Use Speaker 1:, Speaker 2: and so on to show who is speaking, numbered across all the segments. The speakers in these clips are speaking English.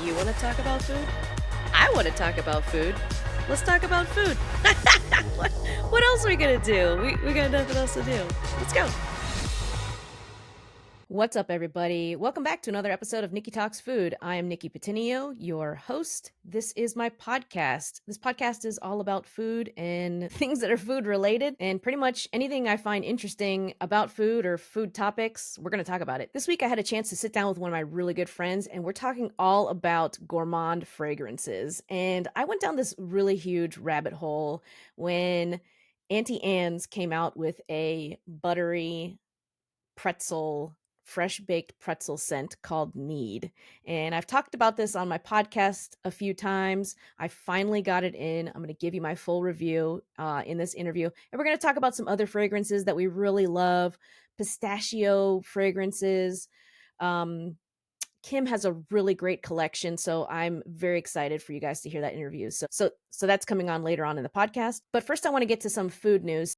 Speaker 1: You want to talk about food? I want to talk about food. Let's talk about food. what, what else are we going to do? We got nothing else to do. Let's go. What's up, everybody? Welcome back to another episode of Nikki Talks Food. I am Nikki Pettineo, your host. This is my podcast. This podcast is all about food and things that are food related, and pretty much anything I find interesting about food or food topics, we're going to talk about it. This week, I had a chance to sit down with one of my really good friends, and we're talking all about Gourmand Fragrances. And I went down this really huge rabbit hole when Auntie Anne's came out with a buttery pretzel, fresh baked pretzel scent called Need. And I've talked about this on my podcast a few times. I finally got it in. I'm going to give you my full review in this interview. And we're going to talk about some other fragrances that we really love, pistachio fragrances. Kim has a really great collection, so I'm very excited for you guys to hear that interview. So that's coming on later on in the podcast. But first, I want to get to some food news.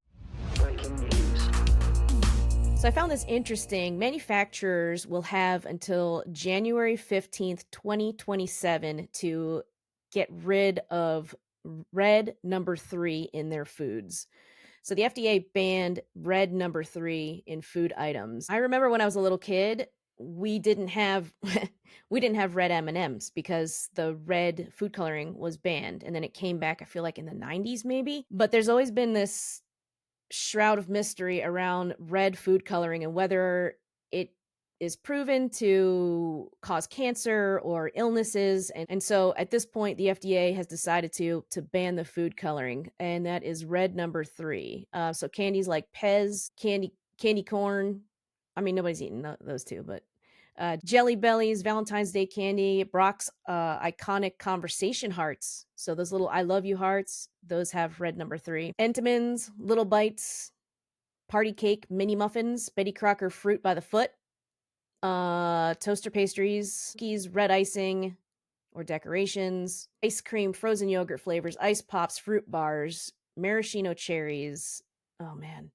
Speaker 1: So I found this interesting. Manufacturers will have until January 15th, 2027 to get rid of red number 3 in their foods. So the FDA banned red number 3 in food items. I remember when I was a little kid, we didn't have red M&Ms because the red food coloring was banned, and then it came back, I feel like in the 90s maybe. But there's always been this shroud of mystery around red food coloring and whether it is proven to cause cancer or illnesses. And so at this point, the FDA has decided to ban the food coloring, and that is red number 3. So candies like Pez, candy corn. I mean, nobody's eating those two, but Jelly Bellies, Valentine's Day candy, Brock's iconic conversation hearts. So those little I love you hearts, those have red number 3. Entenmann's, Little Bites, Party Cake, Mini Muffins, Betty Crocker Fruit by the Foot, toaster pastries, cookies, red icing or decorations, ice cream, frozen yogurt flavors, ice pops, fruit bars, maraschino cherries. Oh man.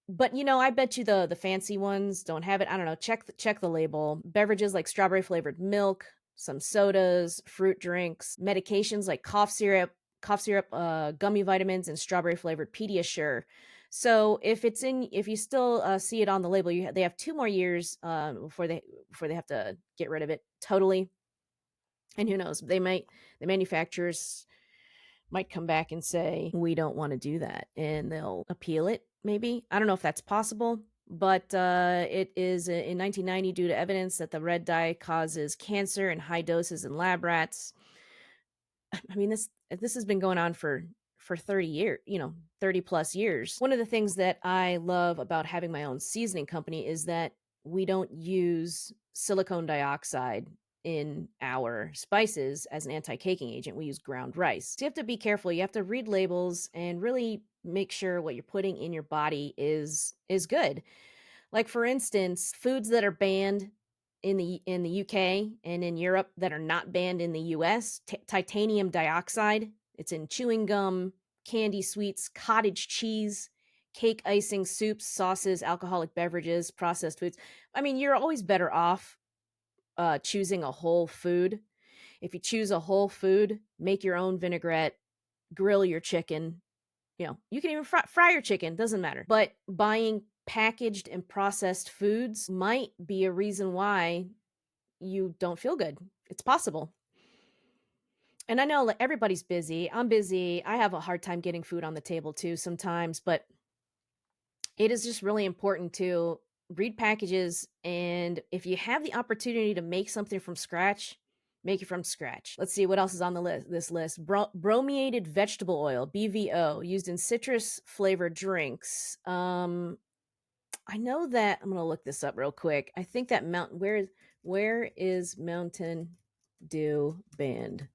Speaker 1: But I bet you the fancy ones don't have it. I don't know. Check the label. Beverages like strawberry flavored milk, some sodas, fruit drinks, medications like cough syrup, gummy vitamins, and strawberry flavored Pediasure. So if you still see it on the label, they have 2 more years before they have to get rid of it totally. And who knows? The manufacturers might come back and say, we don't want to do that, and they'll appeal it. Maybe. I don't know if that's possible, but it is in 1990 due to evidence that the red dye causes cancer in high doses in lab rats. I mean, this has been going on for 30 years, 30 plus years. One of the things that I love about having my own seasoning company is that we don't use silicone dioxide in our spices as an anti-caking agent. We use ground rice. So you have to be careful. You have to read labels and really make sure what you're putting in your body is good. Like, for instance, foods that are banned in the UK and in Europe that are not banned in the US, titanium dioxide. It's in chewing gum, candy sweets, cottage cheese, cake icing, soups, sauces, alcoholic beverages, processed foods. I mean, you're always better off choosing a whole food. If you choose a whole food, make your own vinaigrette, grill your chicken. You can even fry your chicken, doesn't matter. But buying packaged and processed foods might be a reason why you don't feel good. It's possible. And I know everybody's busy. I'm busy. I have a hard time getting food on the table too sometimes, but it is just really important to read packages, and if you have the opportunity to make something from scratch, make it from scratch. Let's see what else is on this list. Brominated vegetable oil, BVO, used in citrus flavored drinks. I know that I'm gonna look this up real quick. I think that where is Mountain Dew banned?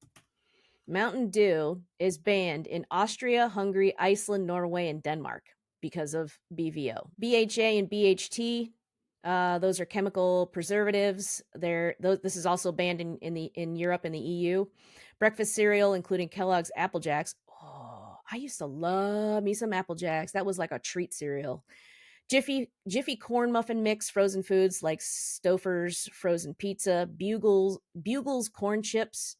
Speaker 1: Mountain Dew is banned in Austria, Hungary, Iceland, Norway, and Denmark because of BVO. BHA and BHT, those are chemical preservatives. This is also banned in Europe and the EU. Breakfast cereal, including Kellogg's Apple Jacks. Oh, I used to love me some Apple Jacks. That was like a treat cereal. Jiffy corn muffin mix, frozen foods like Stouffer's frozen pizza, Bugles corn chips.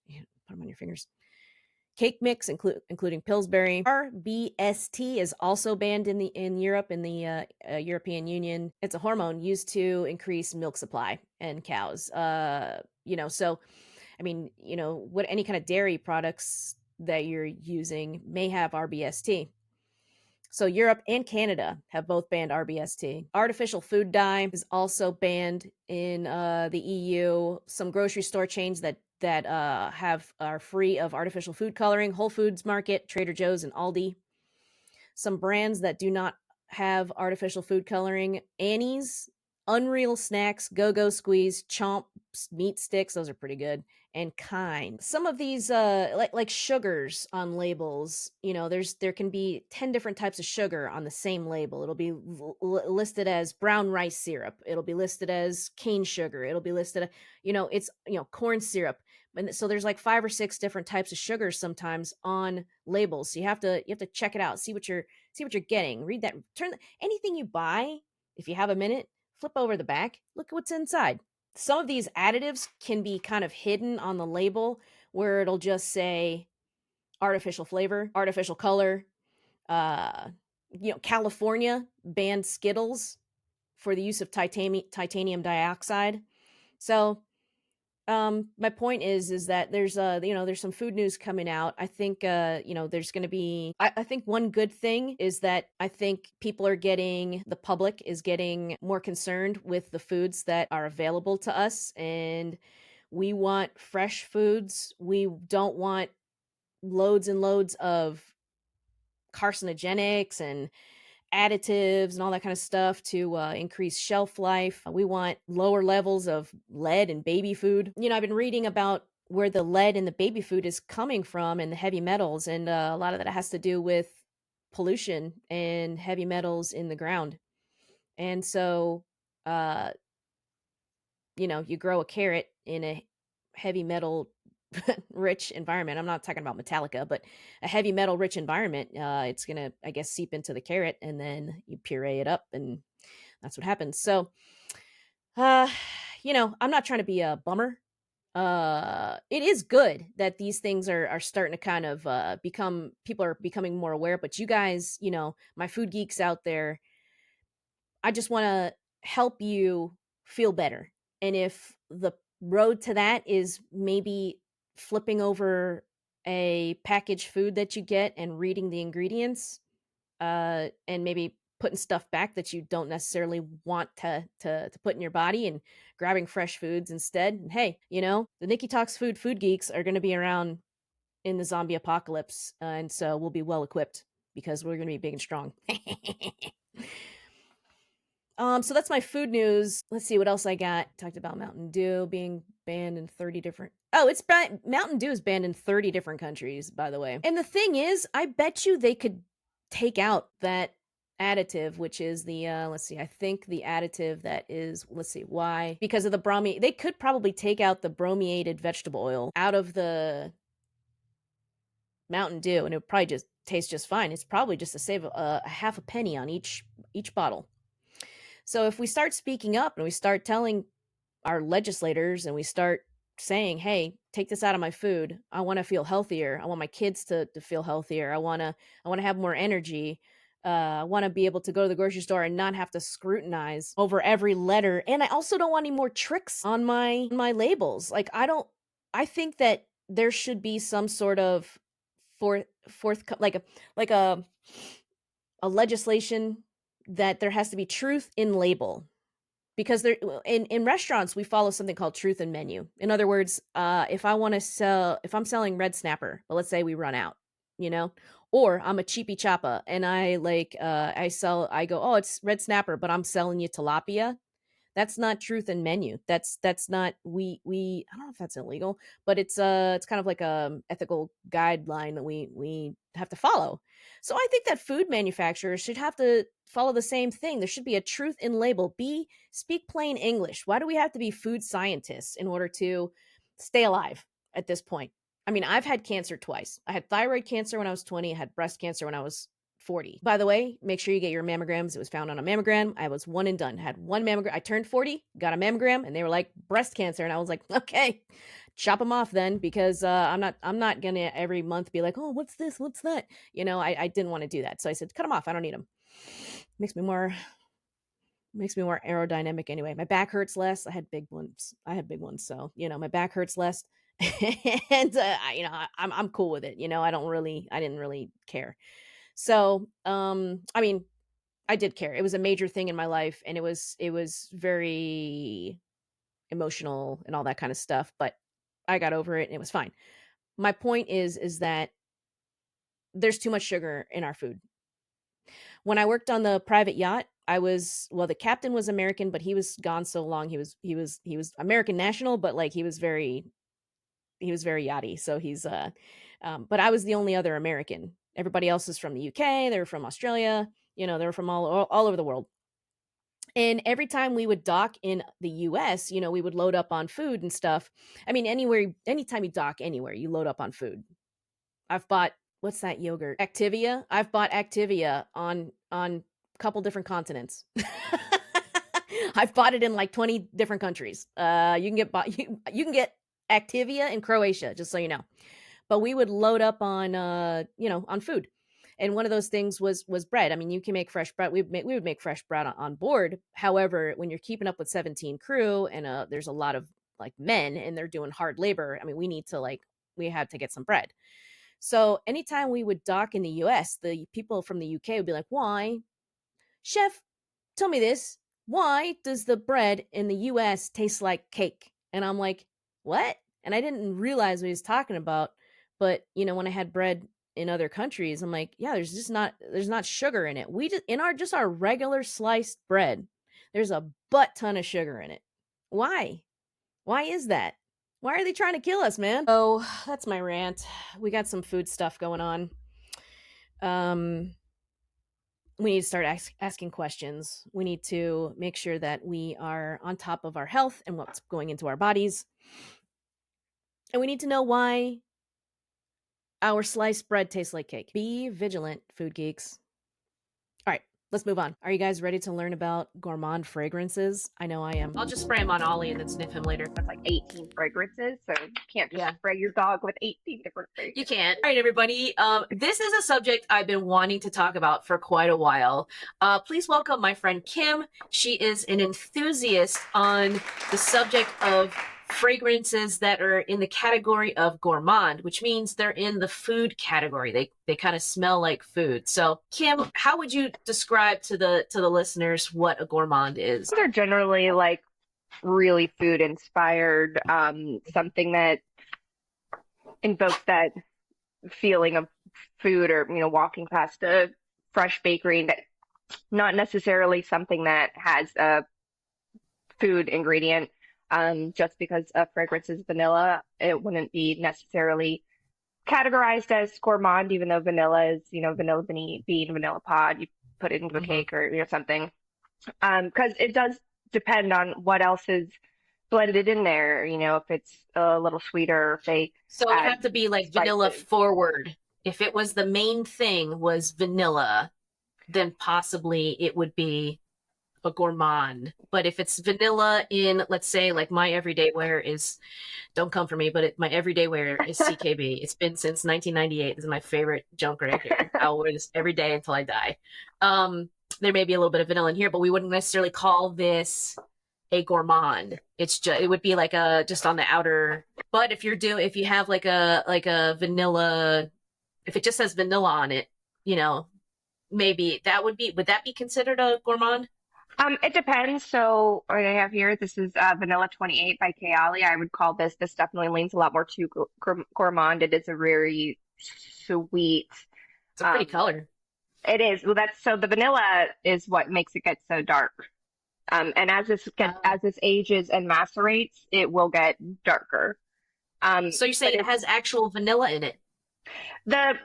Speaker 1: Yeah, put them on your fingers. Cake mix, including Pillsbury. RBST is also banned in Europe, in the European Union. It's a hormone used to increase milk supply in cows. So I mean, what any kind of dairy products that you're using may have RBST. So Europe and Canada have both banned RBST. Artificial food dye is also banned in the EU. Some grocery store chains that are free of artificial food coloring: Whole Foods Market, Trader Joe's, and Aldi. Some brands that do not have artificial food coloring: Annie's, Unreal Snacks, Go Go Squeeze, Chomp meat sticks, those are pretty good, and Kind. Some of these like sugars on labels, there can be 10 different types of sugar on the same label. It'll be listed as brown rice syrup. It'll be listed as cane sugar. It'll be listed, it's corn syrup. And so there's like 5 or 6 different types of sugars sometimes on labels. So you have to check it out, see what you're getting. Read that. Anything you buy, if you have a minute, flip over the back, look at what's inside. Some of these additives can be kind of hidden on the label, where it'll just say artificial flavor, artificial color. California banned Skittles for the use of titanium dioxide. So my point is that there's some food news coming out. I think there's going to be, I think one good thing is that I think the public is getting more concerned with the foods that are available to us, and we want fresh foods. We don't want loads and loads of carcinogenics and additives and all that kind of stuff to increase shelf life. We want lower levels of lead in baby food. I've been reading about where the lead in the baby food is coming from, and the heavy metals, and a lot of that has to do with pollution and heavy metals in the ground. And so, you grow a carrot in a heavy metal rich environment. I'm not talking about Metallica, but a heavy metal rich environment. It's gonna, I guess, seep into the carrot, and then you puree it up, and that's what happens. So, I'm not trying to be a bummer. It is good that these things are starting to kind of people are becoming more aware. But you guys, my food geeks out there, I just want to help you feel better. And if the road to that is maybe flipping over a packaged food that you get and reading the ingredients, and maybe putting stuff back that you don't necessarily want to put in your body, and grabbing fresh foods instead. And hey, the Nikki Talks food geeks are going to be around in the zombie apocalypse, and so we'll be well equipped because we're going to be big and strong. So that's my food news. Let's see what else I got. Talked about Mountain Dew being banned in 30 different. Oh, Mountain Dew is banned in 30 different countries, by the way. And the thing is, I bet you they could take out that additive, which is the let's see, I think the additive that is, let's see, why? Because of the bromine. They could probably take out the brominated vegetable oil out of the Mountain Dew, and it would probably just taste just fine. It's probably just to save a half a penny on each bottle. So if we start speaking up and we start telling our legislators, and we start saying, hey, take this out of my food. I want to feel healthier. I want my kids to feel healthier. I want to have more energy. I want to be able to go to the grocery store and not have to scrutinize over every letter. And I also don't want any more tricks on my labels. Like, I think that there should be some sort of like a legislation that there has to be truth in label, because there in restaurants we follow something called truth in menu. In other words, if I'm selling red snapper, but let's say we run out, or I'm a cheapy choppa and I go, oh, it's red snapper, but I'm selling you tilapia. That's not truth in menu. That's not, we I don't know if that's illegal, but it's kind of like a ethical guideline that we have to follow. So I think that food manufacturers should have to follow the same thing. There should be a truth in label. Speak plain English. Why do we have to be food scientists in order to stay alive at this point? I mean, I've had cancer twice. I had thyroid cancer when I was 20. I had breast cancer when I was 40. By the way, make sure you get your mammograms. It was found on a mammogram. I was one and done. Had one mammogram. I turned 40, got a mammogram, and they were like, breast cancer. And I was like, okay, chop them off then, because I'm not gonna every month be like, oh, what's this? What's that? I didn't want to do that. So I said, cut them off. I don't need them. Makes me more aerodynamic anyway. My back hurts less. I had big ones. So, my back hurts less. And I'm cool with it. I didn't really care. So, I mean, I did care. It was a major thing in my life, and it was very emotional and all that kind of stuff, but I got over it and it was fine. My point is that there's too much sugar in our food. When I worked on the private yacht, the captain was American, but he was gone so long. He was American national, but like he was very yachty. So but I was the only other American. Everybody else is from the UK. They were from Australia. They were from all over the world. And every time we would dock in the US, we would load up on food and stuff. I mean, anytime you dock anywhere, you load up on food. I've bought, what's that yogurt? Activia. I've bought Activia on a couple different continents. I've bought it in like 20 different countries. You can get Activia in Croatia, just so you know. But we would load up on on food. And one of those things was bread. I mean, you can make fresh bread. We would make fresh bread on board. However, when you're keeping up with 17 crew and there's a lot of like men and they're doing hard labor, I mean, we had to get some bread. So anytime we would dock in the US, the people from the UK would be like, why? Chef, tell me this. Why does the bread in the US taste like cake? And I'm like, what? And I didn't realize what he was talking about. But, when I had bread in other countries, I'm like, yeah, there's not sugar in it. We just our regular sliced bread, there's a butt ton of sugar in it. Why is that? Why are they trying to kill us, man? Oh, that's my rant. We got some food stuff going on. We need to start asking questions. We need to make sure that we are on top of our health and what's going into our bodies. And we need to know why our sliced bread tastes like cake. Be vigilant, food geeks. All right, let's move on. Are you guys ready to learn about Gourmand Fragrances? I know I am. I'll just spray him on Ollie and then sniff him later.
Speaker 2: That's like 18 fragrances, so you can't just spray your dog with 18 different fragrances.
Speaker 1: You can't. All right, everybody. This is a subject I've been wanting to talk about for quite a while. Please welcome my friend Kim. She is an enthusiast on the subject of fragrances that are in the category of gourmand, which means they're in the food category. They kind of smell like food. So, Kim, how would you describe to the listeners what a gourmand is?
Speaker 2: They're generally like really food inspired, something that invokes that feeling of food, or walking past a fresh bakery, that not necessarily something that has a food ingredient. Just because a fragrance is vanilla, it wouldn't be necessarily categorized as gourmand, even though vanilla is, vanilla bean, vanilla pod, you put it into a cake or something. Because it does depend on what else is blended in there, if it's a little sweeter, if they
Speaker 1: So it would have to be like spices. Vanilla forward. If it was the main thing was vanilla, then possibly it would be a gourmand. But if it's vanilla in, let's say, like my everyday wear is, don't come for me, but my everyday wear is CKB. It's been since 1998. This is my favorite junk right here. I'll wear this every day until I die. There may be a little bit of vanilla in here, but we wouldn't necessarily call this a gourmand. It would be like just on the outer. But if you have like a vanilla, if it just says vanilla on it, maybe would that be considered a gourmand?
Speaker 2: It depends. So what I have here, this is Vanilla 28 by Kayali. I would call this definitely leans a lot more to gourmand. It is a very sweet.
Speaker 1: It's a pretty color.
Speaker 2: It is. Well, so the vanilla is what makes it get so dark. And as this ages and macerates, it will get darker.
Speaker 1: So you're saying it has actual vanilla in it?
Speaker 2: I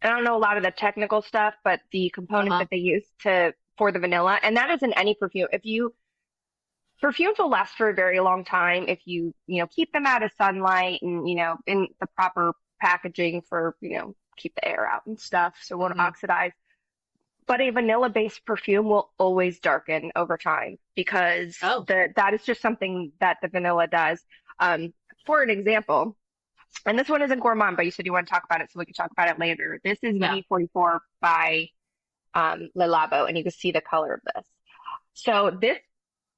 Speaker 2: don't know a lot of the technical stuff, but the components that they use for the vanilla, and that is in any perfume. Perfumes will last for a very long time if you keep them out of sunlight and in the proper packaging for keep the air out and stuff, so it won't oxidize. But a vanilla-based perfume will always darken over time because
Speaker 1: Oh,
Speaker 2: that is just something that the vanilla does. For an example, and this one isn't Gourmand, but you said you want to talk about it, so we can talk about it later. This is
Speaker 1: yeah.
Speaker 2: E44 by Le Labo, and you can see the color of this. So this,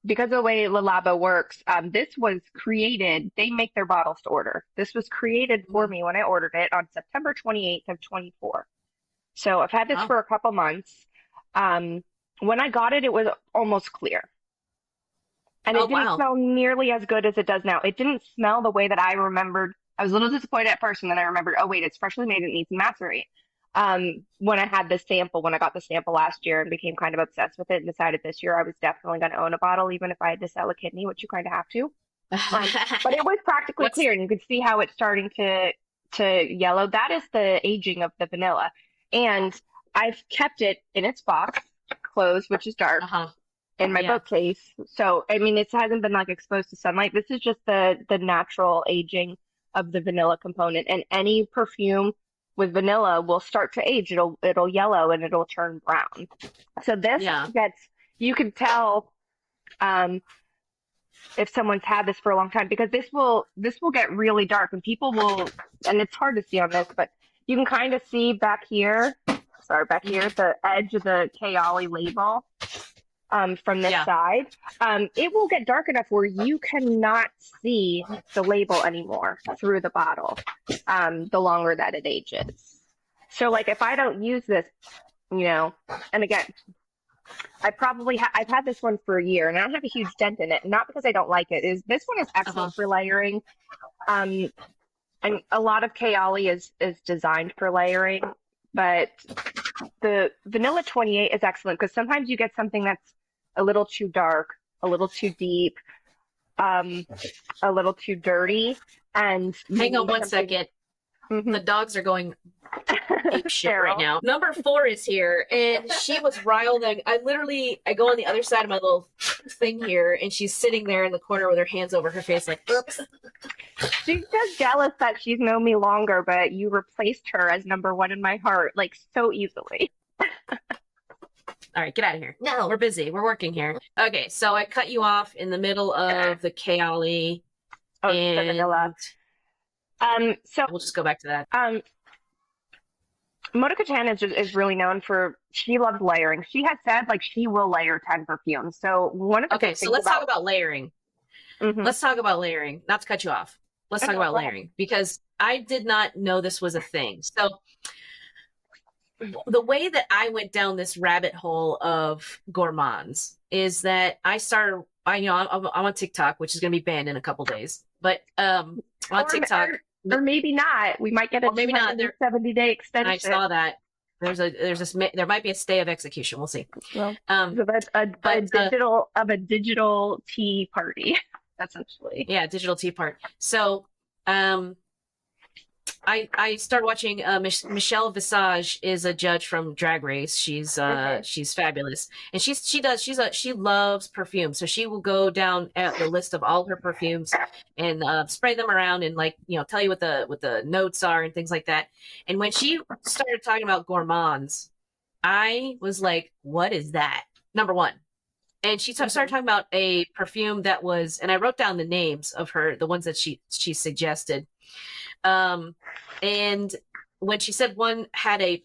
Speaker 2: because of the way Le Labo works, this was created, they make their bottles to order. This was created for
Speaker 1: Mm.
Speaker 2: me when I ordered it on September 28th of 24. So I've had this
Speaker 1: Oh,
Speaker 2: for a couple months. When I got it, it was almost clear. And
Speaker 1: oh,
Speaker 2: it didn't
Speaker 1: wow.
Speaker 2: smell nearly as good as it does now. It didn't smell the way that I remembered. I was a little disappointed at first, and then I remembered, oh wait, it's freshly made, it needs to macerate. When I had the sample, when I got the sample last year and became kind of obsessed with it and decided this year I was definitely going to own a bottle, even if I had to sell a kidney, which you kind of have to. But it was practically
Speaker 1: What's
Speaker 2: clear, and you could see how it's starting to yellow. That is the aging of the vanilla. And I've kept it in its box, closed, which is dark,
Speaker 1: uh-huh.
Speaker 2: in my
Speaker 1: Yeah.
Speaker 2: bookcase. So, I mean, it hasn't been like exposed to sunlight. This is just the natural aging of the vanilla component. And any perfume with vanilla will start to age. It'll yellow and it'll turn brown. So this
Speaker 1: Yeah.
Speaker 2: gets, you can tell um if someone's had this for a long time because this will get really dark and people will, and it's hard to see on this, but you can kind of see back here, sorry, back here,
Speaker 1: Mhm.
Speaker 2: the edge of the Kayali label from this
Speaker 1: Yeah.
Speaker 2: side. It will get dark enough where you cannot see the label anymore through the bottle, the longer that it ages. So like if I don't use this, and again, I've had this one for a year and I don't have a huge dent in it. Not because I don't like it. Is this one is
Speaker 1: Uh-huh.
Speaker 2: excellent for layering. Um, and a lot of Kayali is designed for layering, but the Vanilla 28 is excellent because sometimes you get something that's a little too dark, a little too deep, um, a little too dirty, and you
Speaker 1: Hang on
Speaker 2: need
Speaker 1: one
Speaker 2: something.
Speaker 1: second. The
Speaker 2: Mhm.
Speaker 1: dogs are going ape shit right
Speaker 2: Sterile.
Speaker 1: now. Number 4 is here, and she was riled. I go on the other side of my little thing here, and she's sitting there in the corner with her hands over her face, like, oops.
Speaker 2: She's just jealous that she's known me longer, but you replaced her as number one in my heart, like so easily.
Speaker 1: All right, get out of here. No, we're busy. We're working here. Okay, so I cut you off in the middle of the Kayali,
Speaker 2: Oh, the vanilla.
Speaker 1: and
Speaker 2: So
Speaker 1: we'll just go back to that.
Speaker 2: Monica Chan is really known for she loves layering. She has said like she will layer 10 perfumes. So one of the
Speaker 1: Okay,
Speaker 2: big
Speaker 1: so
Speaker 2: things
Speaker 1: let's talk
Speaker 2: about
Speaker 1: about layering.
Speaker 2: hmm
Speaker 1: Let's talk about layering. Not to cut you off. Let's talk
Speaker 2: no,
Speaker 1: about
Speaker 2: go ahead.
Speaker 1: layering because I did not know this was a thing. So the way that I went down this rabbit hole of gourmands is that I started. I'm on TikTok, which is going to be banned in a couple days. But on
Speaker 2: Or,
Speaker 1: TikTok,
Speaker 2: or maybe not. We might get a
Speaker 1: or maybe not.
Speaker 2: 270-day
Speaker 1: I
Speaker 2: extension.
Speaker 1: saw that there might be a stay of execution. We'll see.
Speaker 2: Well,
Speaker 1: Um,
Speaker 2: a
Speaker 1: but
Speaker 2: digital tea party, essentially.
Speaker 1: yeah, digital tea part. So um, I started watching. Michelle Visage is a judge from Drag Race.
Speaker 2: hmm
Speaker 1: She's fabulous, and she loves perfume. So she will go down at the list of all her perfumes and spray them around and tell you what the notes are and things like that. And when she started talking about gourmands, I was like, "What is that?" Number one. And she started
Speaker 2: hmm
Speaker 1: talking about a perfume that was, and I wrote down the names of the ones that she suggested. Um, and when she said one had a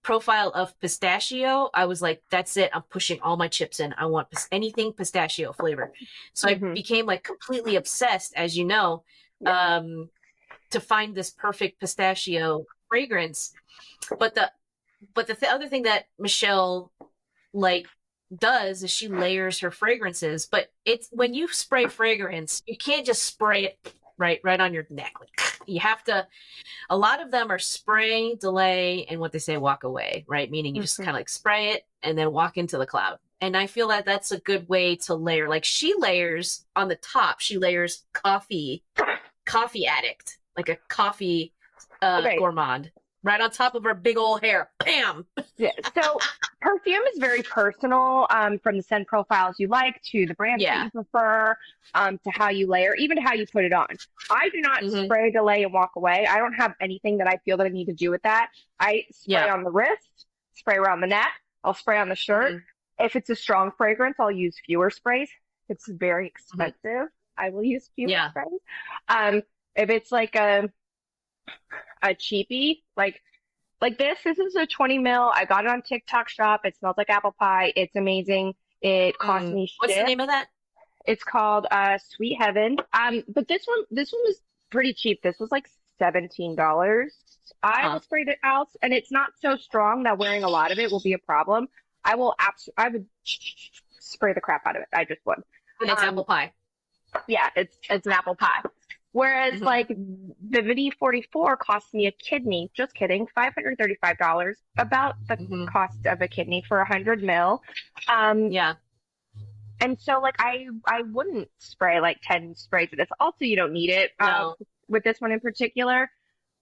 Speaker 1: profile of pistachio, I was like, that's it. I'm pushing all my chips in. I want anything pistachio flavor. So I
Speaker 2: hmm
Speaker 1: became like completely obsessed, as you know,
Speaker 2: Yeah.
Speaker 1: um, to find this perfect pistachio fragrance. But the other thing that Michelle like does is she layers her fragrances. But it's when you spray fragrance, you can't just spray it right on your neck. Like, you have to. A lot of them are spray, delay, and what they say, walk away. Right, meaning you just
Speaker 2: hmm
Speaker 1: kind of like spray it and then walk into the cloud. And I feel that that's a good way to layer. Like she layers on the top. She layers coffee addict, like a coffee
Speaker 2: Okay.
Speaker 1: gourmand, right on top of her big old hair. Bam.
Speaker 2: Yeah. So Perfume is very personal, from the scent profiles you like to the brands that
Speaker 1: Yeah.
Speaker 2: you prefer, to how you layer, even to how you put it on. I do not
Speaker 1: Hmm.
Speaker 2: spray, delay, and walk away. I don't have anything that I feel that I need to do with that. I spray
Speaker 1: Yeah.
Speaker 2: on the wrist, spray around the neck, I'll spray on the shirt.
Speaker 1: Hmm.
Speaker 2: If it's a strong fragrance, I'll use fewer sprays. If it's very
Speaker 1: Hmm.
Speaker 2: expensive, I will use fewer
Speaker 1: Yeah.
Speaker 2: sprays. Um, if it's like a cheapie, like this is a 20 mil. I got it on TikTok Shop. It smells like apple pie. It's amazing. It cost
Speaker 1: Mm.
Speaker 2: me
Speaker 1: What's the
Speaker 2: shit.
Speaker 1: name of that?
Speaker 2: It's called Sweet Heaven. But this one was pretty cheap. This was like $17. I will
Speaker 1: Huh.
Speaker 2: spray it out, and it's not so strong that wearing a lot of it will be a problem. I would spray the crap out of it. I just would.
Speaker 1: And it's apple pie.
Speaker 2: Yeah, it's an apple pie. Whereas
Speaker 1: Hmm.
Speaker 2: like the Vidi 44 cost me a kidney. Just kidding, $535, about the
Speaker 1: Hmm.
Speaker 2: cost of a kidney for 100 mil. Um,
Speaker 1: Yeah.
Speaker 2: and so like I wouldn't spray like 10 sprays of this. Also, you don't need it
Speaker 1: No.
Speaker 2: with this one in particular.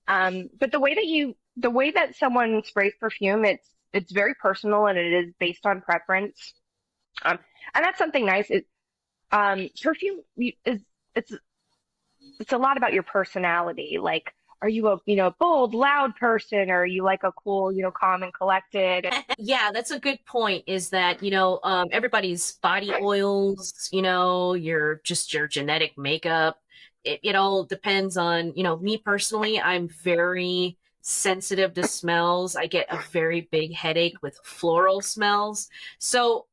Speaker 2: But the way that someone sprays perfume, it's very personal and it is based on preference. Um, and that's something nice. Perfume is it's it's a lot about your personality. Like, are you a bold, loud person, or are you like a cool, calm and collected?
Speaker 1: Yeah, that's a good point, is that, everybody's body oils, your genetic makeup. It all depends on, me personally, I'm very sensitive to smells. I get a very big headache with floral smells. So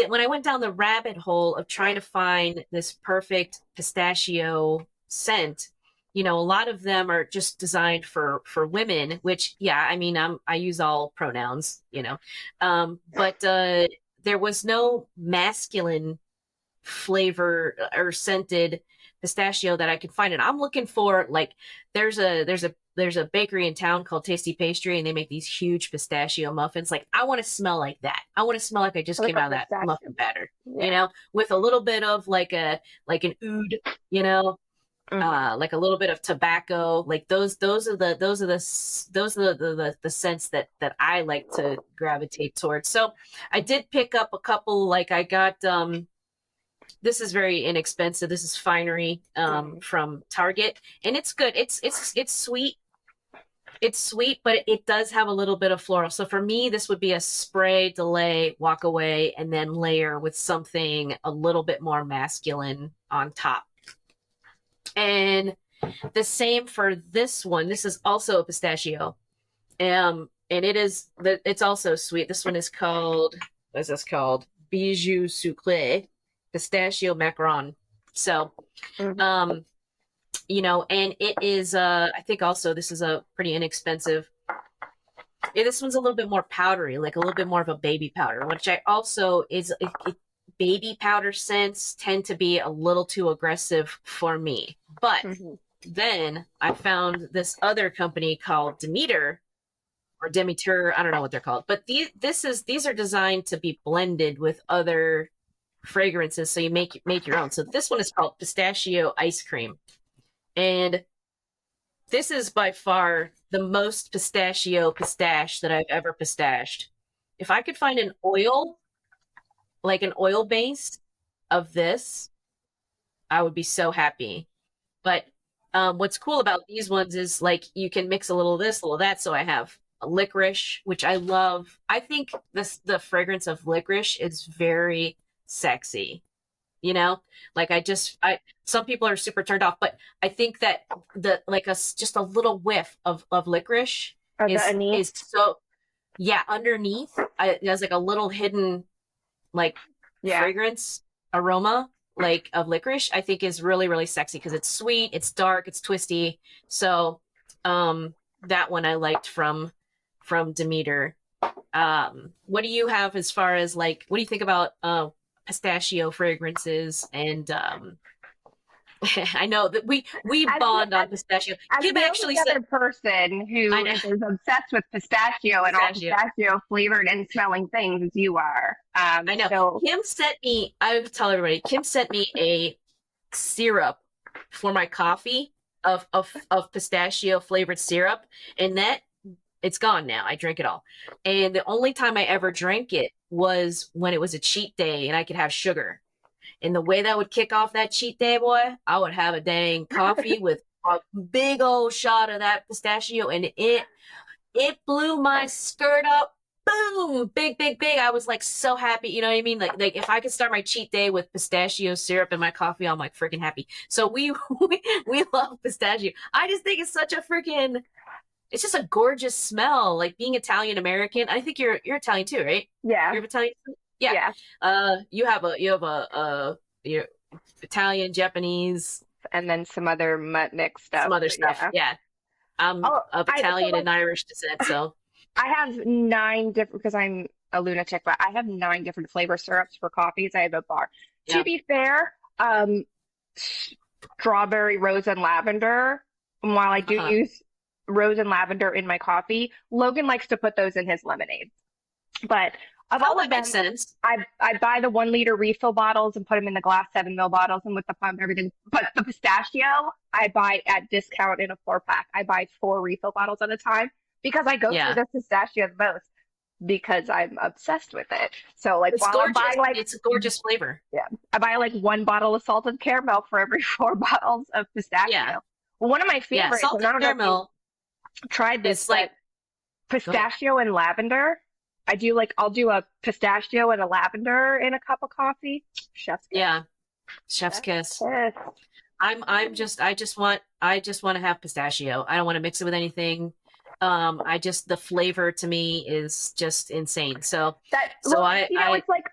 Speaker 1: when I went down the rabbit hole of trying to find this perfect pistachio scent, a lot of them are just designed for women, which, yeah, I mean, I use all pronouns, but there was no masculine flavor or scented pistachio that I could find. And I'm looking for, like, there's a bakery in town called Tasty Pastry, and they make these huge pistachio muffins. Like, I want to smell like that. I want to smell like I just
Speaker 2: Like
Speaker 1: came
Speaker 2: a
Speaker 1: out of that
Speaker 2: pistachio.
Speaker 1: muffin batter,
Speaker 2: Yeah.
Speaker 1: with a little bit of like an oud, you know,
Speaker 2: Hmm.
Speaker 1: like a little bit of tobacco. Like those are the scents that I like to gravitate towards. So I did pick up a couple. Like, I got this is very inexpensive. This is Finery
Speaker 2: Hmm.
Speaker 1: from Target, and it's good. It's sweet. It's sweet, but it does have a little bit of floral. So for me, this would be a spray, delay, walk away, and then layer with something a little bit more masculine on top. And the same for this one. This is also a pistachio. And it's also sweet. This one is called, what is this called? Bijou Sucré, pistachio macaron. So,
Speaker 2: Hmm.
Speaker 1: um, and it is, I think also this is a pretty inexpensive. Yeah, this one's a little bit more powdery, like a little bit more of a baby powder, which I also baby powder scents tend to be a little too aggressive for me. But
Speaker 2: Hmm.
Speaker 1: then I found this other company called Demeter or Demeter. I don't know what they're called, but these are designed to be blended with other fragrances, so you make your own. So this one is called Pistachio Ice Cream, and this is by far the most pistachio pistache that I've ever pistached. If I could find an oil, like an oil base of this, I would be so happy. But what's cool about these ones is, like, you can mix a little of this, a little of that. So I have a licorice, which I love. I think the fragrance of licorice is very sexy. You know, like, I some people are super turned off, but I think that just a little whiff of licorice
Speaker 2: Or the
Speaker 1: is
Speaker 2: anise.
Speaker 1: so, yeah, underneath, there's like a little hidden, like,
Speaker 2: Yeah.
Speaker 1: fragrance aroma, like, of licorice. I think is really, really sexy because it's sweet, it's dark, it's twisty. So um that one I liked from Demeter. What do you have as far as, like, what do you think about pistachio fragrances? And I know that we
Speaker 2: As
Speaker 1: bond
Speaker 2: as
Speaker 1: on pistachio.
Speaker 2: as
Speaker 1: Kim
Speaker 2: the
Speaker 1: actually
Speaker 2: only
Speaker 1: said,
Speaker 2: other person
Speaker 1: I
Speaker 2: who
Speaker 1: know,
Speaker 2: is as obsessed with pistachio and all
Speaker 1: pistachio.
Speaker 2: pistachio flavored and smelling things as you are,
Speaker 1: I know.
Speaker 2: so
Speaker 1: Kim sent me, I would tell everybody, Kim sent me a syrup for my coffee of pistachio flavored syrup. And that It's gone now. I drink it all. And the only time I ever drank it was when it was a cheat day and I could have sugar. And the way that would kick off that cheat day, boy, I would have a dang coffee with a big old shot of that pistachio, and it blew my skirt up. Boom, big, big, big. I was like so happy. You know what I mean? Like if I could start my cheat day with pistachio syrup in my coffee, I'm like freaking happy. So we love pistachio. I just think it's such a freaking. It's just a gorgeous smell. Like being Italian American. I think you're Italian too, right?
Speaker 2: Yeah.
Speaker 1: You're Italian. Yeah.
Speaker 2: Yeah.
Speaker 1: You have a you're Italian, Japanese,
Speaker 2: And then some other mixed
Speaker 1: some
Speaker 2: stuff.
Speaker 1: other
Speaker 2: But
Speaker 1: stuff.
Speaker 2: yeah.
Speaker 1: Yeah. I'm
Speaker 2: Oh,
Speaker 1: of
Speaker 2: so
Speaker 1: Italian
Speaker 2: like
Speaker 1: and Irish descent, so
Speaker 2: I have nine different because I'm a lunatic, but I have nine different flavor syrups for coffees. I have a bar. To
Speaker 1: yeah.
Speaker 2: be fair, strawberry, rose, and lavender. And while I do
Speaker 1: Uh-huh.
Speaker 2: use rose and lavender in my coffee, Logan likes to put those in his lemonade. But of
Speaker 1: Oh,
Speaker 2: all
Speaker 1: that
Speaker 2: of
Speaker 1: makes
Speaker 2: them,
Speaker 1: sense.
Speaker 2: I buy the 1 liter refill bottles and put them in the glass 7 ml bottles and with the pump everything. But the pistachio I buy at discount in a 4 pack. I buy 4 refill bottles at a time because I go through
Speaker 1: Yeah.
Speaker 2: the pistachio the most because I'm obsessed with it. So like
Speaker 1: It's
Speaker 2: while I'm
Speaker 1: gorgeous.
Speaker 2: buying like
Speaker 1: It's a gorgeous flavor.
Speaker 2: yeah, I buy like 1 bottle of salted caramel for every 4 bottles of
Speaker 1: Yeah.
Speaker 2: pistachio. Well, one of my
Speaker 1: Yeah.
Speaker 2: favorites, and
Speaker 1: Salted
Speaker 2: I don't know if you
Speaker 1: caramel
Speaker 2: tried this,
Speaker 1: is
Speaker 2: but
Speaker 1: like, go ahead.
Speaker 2: pistachio and lavender. I'll do a pistachio and a lavender in a cup of coffee. Chef's kiss.
Speaker 1: Yeah. Chef's
Speaker 2: Chef's
Speaker 1: kiss.
Speaker 2: kiss.
Speaker 1: I just want to have pistachio. I don't want to mix it with anything. The flavor to me is just insane. So
Speaker 2: That
Speaker 1: so
Speaker 2: well,
Speaker 1: I I
Speaker 2: it's like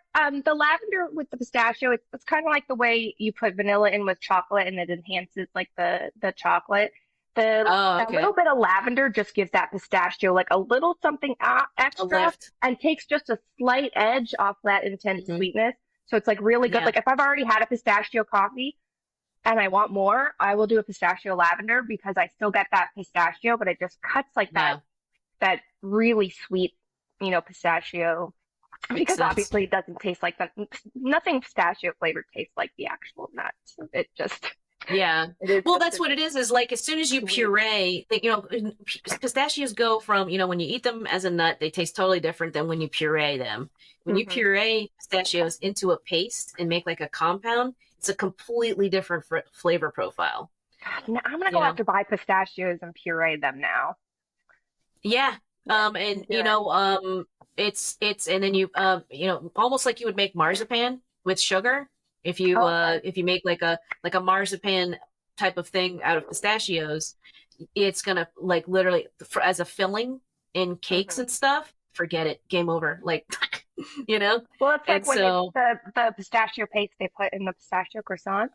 Speaker 2: the lavender with the pistachio. It's kind of like the way you put vanilla in with chocolate, and it enhances like the chocolate. The
Speaker 1: oh,
Speaker 2: A
Speaker 1: okay.
Speaker 2: little bit of lavender just gives that pistachio like a little something
Speaker 1: A
Speaker 2: extra,
Speaker 1: lift.
Speaker 2: and takes just a slight edge off that intense
Speaker 1: Hmm.
Speaker 2: sweetness. So it's like really good.
Speaker 1: Yeah.
Speaker 2: Like if I've already had a pistachio coffee and I want more, I will do a pistachio lavender because I still get that pistachio, but it just cuts like
Speaker 1: Yeah.
Speaker 2: that really sweet, pistachio
Speaker 1: Makes
Speaker 2: because
Speaker 1: sense.
Speaker 2: obviously it doesn't taste like the nothing pistachio flavored tastes like the actual nuts. It just
Speaker 1: Yeah.
Speaker 2: it is
Speaker 1: Well,
Speaker 2: just
Speaker 1: that's what it is like as soon as you
Speaker 2: sweet.
Speaker 1: puree, like, pistachios go from, when you eat them as a nut, they taste totally different than when you puree them. When you
Speaker 2: Hmm.
Speaker 1: puree pistachios into a paste and make like a compound, it's a completely different flavor profile,
Speaker 2: Now, I'm gonna
Speaker 1: you
Speaker 2: go have
Speaker 1: know?
Speaker 2: to buy pistachios and puree them now.
Speaker 1: Yeah.
Speaker 2: Yeah,
Speaker 1: And
Speaker 2: do it.
Speaker 1: and then almost like you would make marzipan with sugar.
Speaker 2: Okay.
Speaker 1: If you make like a marzipan type of thing out of pistachios, it's gonna like literally as a filling in cakes
Speaker 2: Hmm.
Speaker 1: and stuff. Forget it, game over. Like, you know.
Speaker 2: Well, it's
Speaker 1: And
Speaker 2: like when it's
Speaker 1: so,
Speaker 2: the pistachio paste they put in the pistachio croissant.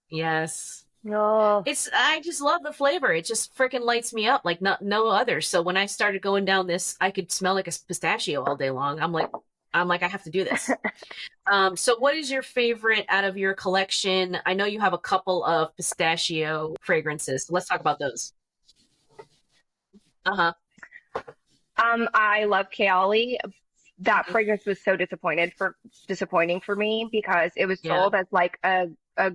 Speaker 1: yes,
Speaker 2: Oh,
Speaker 1: I just love the flavor. It just freaking lights me up like no other. So when I started going down this, I could smell like a pistachio all day long. I'm like, I have to do this. So what is your favorite out of your collection? I know you have a couple of pistachio fragrances. Let's talk about those. Uh-huh.
Speaker 2: I love Kaoli. That fragrance was so disappointing for me because it was
Speaker 1: Yeah.
Speaker 2: sold as like a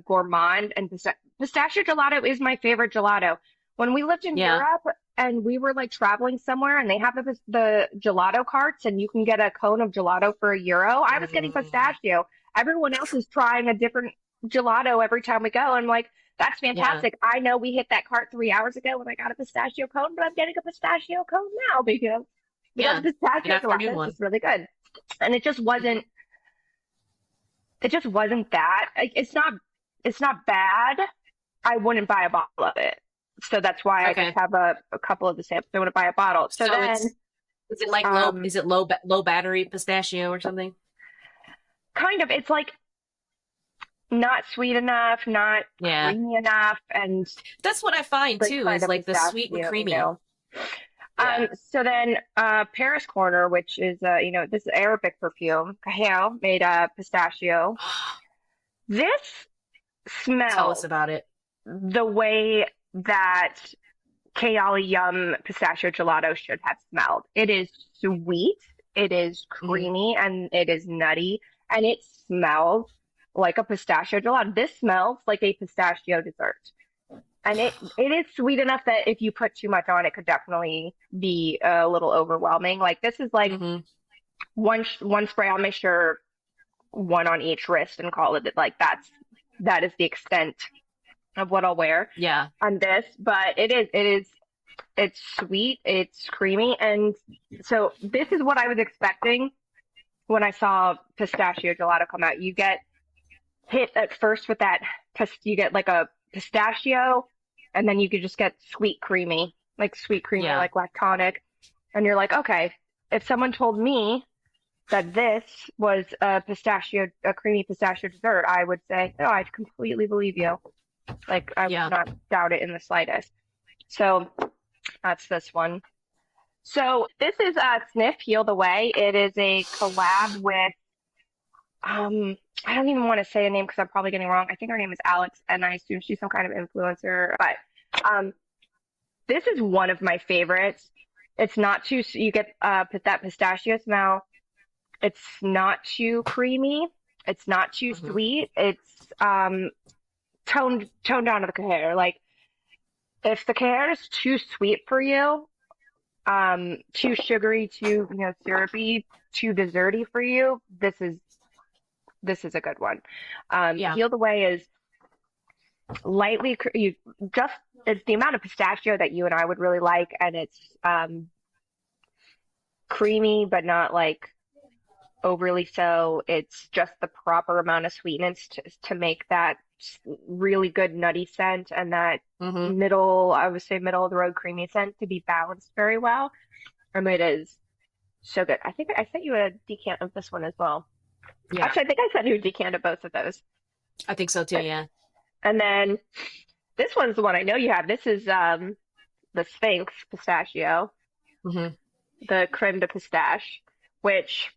Speaker 2: gourmand and pistachio gelato is my favorite gelato. When we lived in
Speaker 1: Yeah.
Speaker 2: Europe and we were like traveling somewhere and they have the gelato carts and you can get a cone of gelato for €1, I was getting
Speaker 1: Mm,
Speaker 2: pistachio. Everyone else is trying a different gelato every time we go. I'm like, that's
Speaker 1: yeah.
Speaker 2: fantastic. I know we hit that cart 3 hours ago when I got a pistachio cone, but I'm getting a pistachio cone now because
Speaker 1: Yeah. Good
Speaker 2: pistachio
Speaker 1: afternoon
Speaker 2: gelato is
Speaker 1: one.
Speaker 2: just really good. And
Speaker 1: Mhm.
Speaker 2: it just wasn't that. Like, it's not bad. I wouldn't buy a bottle of it. So that's why I just
Speaker 1: Okay.
Speaker 2: have a couple of the samples. I want to buy a bottle. So
Speaker 1: So
Speaker 2: then,
Speaker 1: is it like
Speaker 2: um,
Speaker 1: is it low battery pistachio or something?
Speaker 2: kind of, it's like not sweet enough, not
Speaker 1: Yeah.
Speaker 2: creamy enough, and
Speaker 1: That's what I find
Speaker 2: like
Speaker 1: too,
Speaker 2: kind
Speaker 1: is
Speaker 2: of
Speaker 1: like the sweet and creamy.
Speaker 2: pistachio.
Speaker 1: Yeah.
Speaker 2: So then, Paris Corner, which is, this is Arabic perfume, Cahal, made pistachio. This
Speaker 1: Tell us
Speaker 2: smells
Speaker 1: about it.
Speaker 2: the way that Kayali Yum pistachio gelato should have smelled. It is sweet, it is
Speaker 1: Hmm.
Speaker 2: creamy, and it is nutty, and it smells like a pistachio gelato. This smells like a pistachio dessert. And it is sweet enough that if you put too much on, it could definitely be a little overwhelming. Like this is like
Speaker 1: Hmm.
Speaker 2: one spray. I'll make sure one on each wrist and call it like that is the extent of what I'll wear
Speaker 1: Yeah.
Speaker 2: on this. But it's sweet, it's creamy, and so this is what I was expecting when I saw pistachio gelato come out. You get hit at first with that, you get like a pistachio, and then you could just get sweet creamy,
Speaker 1: Yeah.
Speaker 2: like lactonic, and you're like, okay, if someone told me that this was a creamy pistachio dessert, I would say, no, I completely believe you. Like, I would
Speaker 1: Yeah.
Speaker 2: not doubt it in the slightest. So that's this one. So this is Sniff Heal the Way. It is a collab with I don't even want to say a name because I'm probably getting it wrong. I think her name is Alex, and I assume she's some kind of influencer. But this is one of my favorites. It's not too, you get that pistachio smell. It's not too creamy. It's not too
Speaker 1: Hmm.
Speaker 2: sweet. It's toned down to the Cajer. Like if the Cajer is too sweet for you, too sugary, too syrupy, too desserty for you, this is a good one.
Speaker 1: Yeah.
Speaker 2: Heal the Way is lightly you just it's the amount of pistachio that you and I would really like, and it's creamy but not like overly so. It's just the proper amount of sweetness to make that really good nutty scent and that
Speaker 1: Hmm.
Speaker 2: I would say middle of the road creamy scent to be balanced very well. It is so good. I think I sent you a decant of this one as well.
Speaker 1: Yeah.
Speaker 2: Actually, I think I sent you a decant of both of those.
Speaker 1: I think so too. Yeah.
Speaker 2: And then this one's the one I know you have. This is the Sphinx pistachio,
Speaker 1: Hmm.
Speaker 2: the creme de pistache, which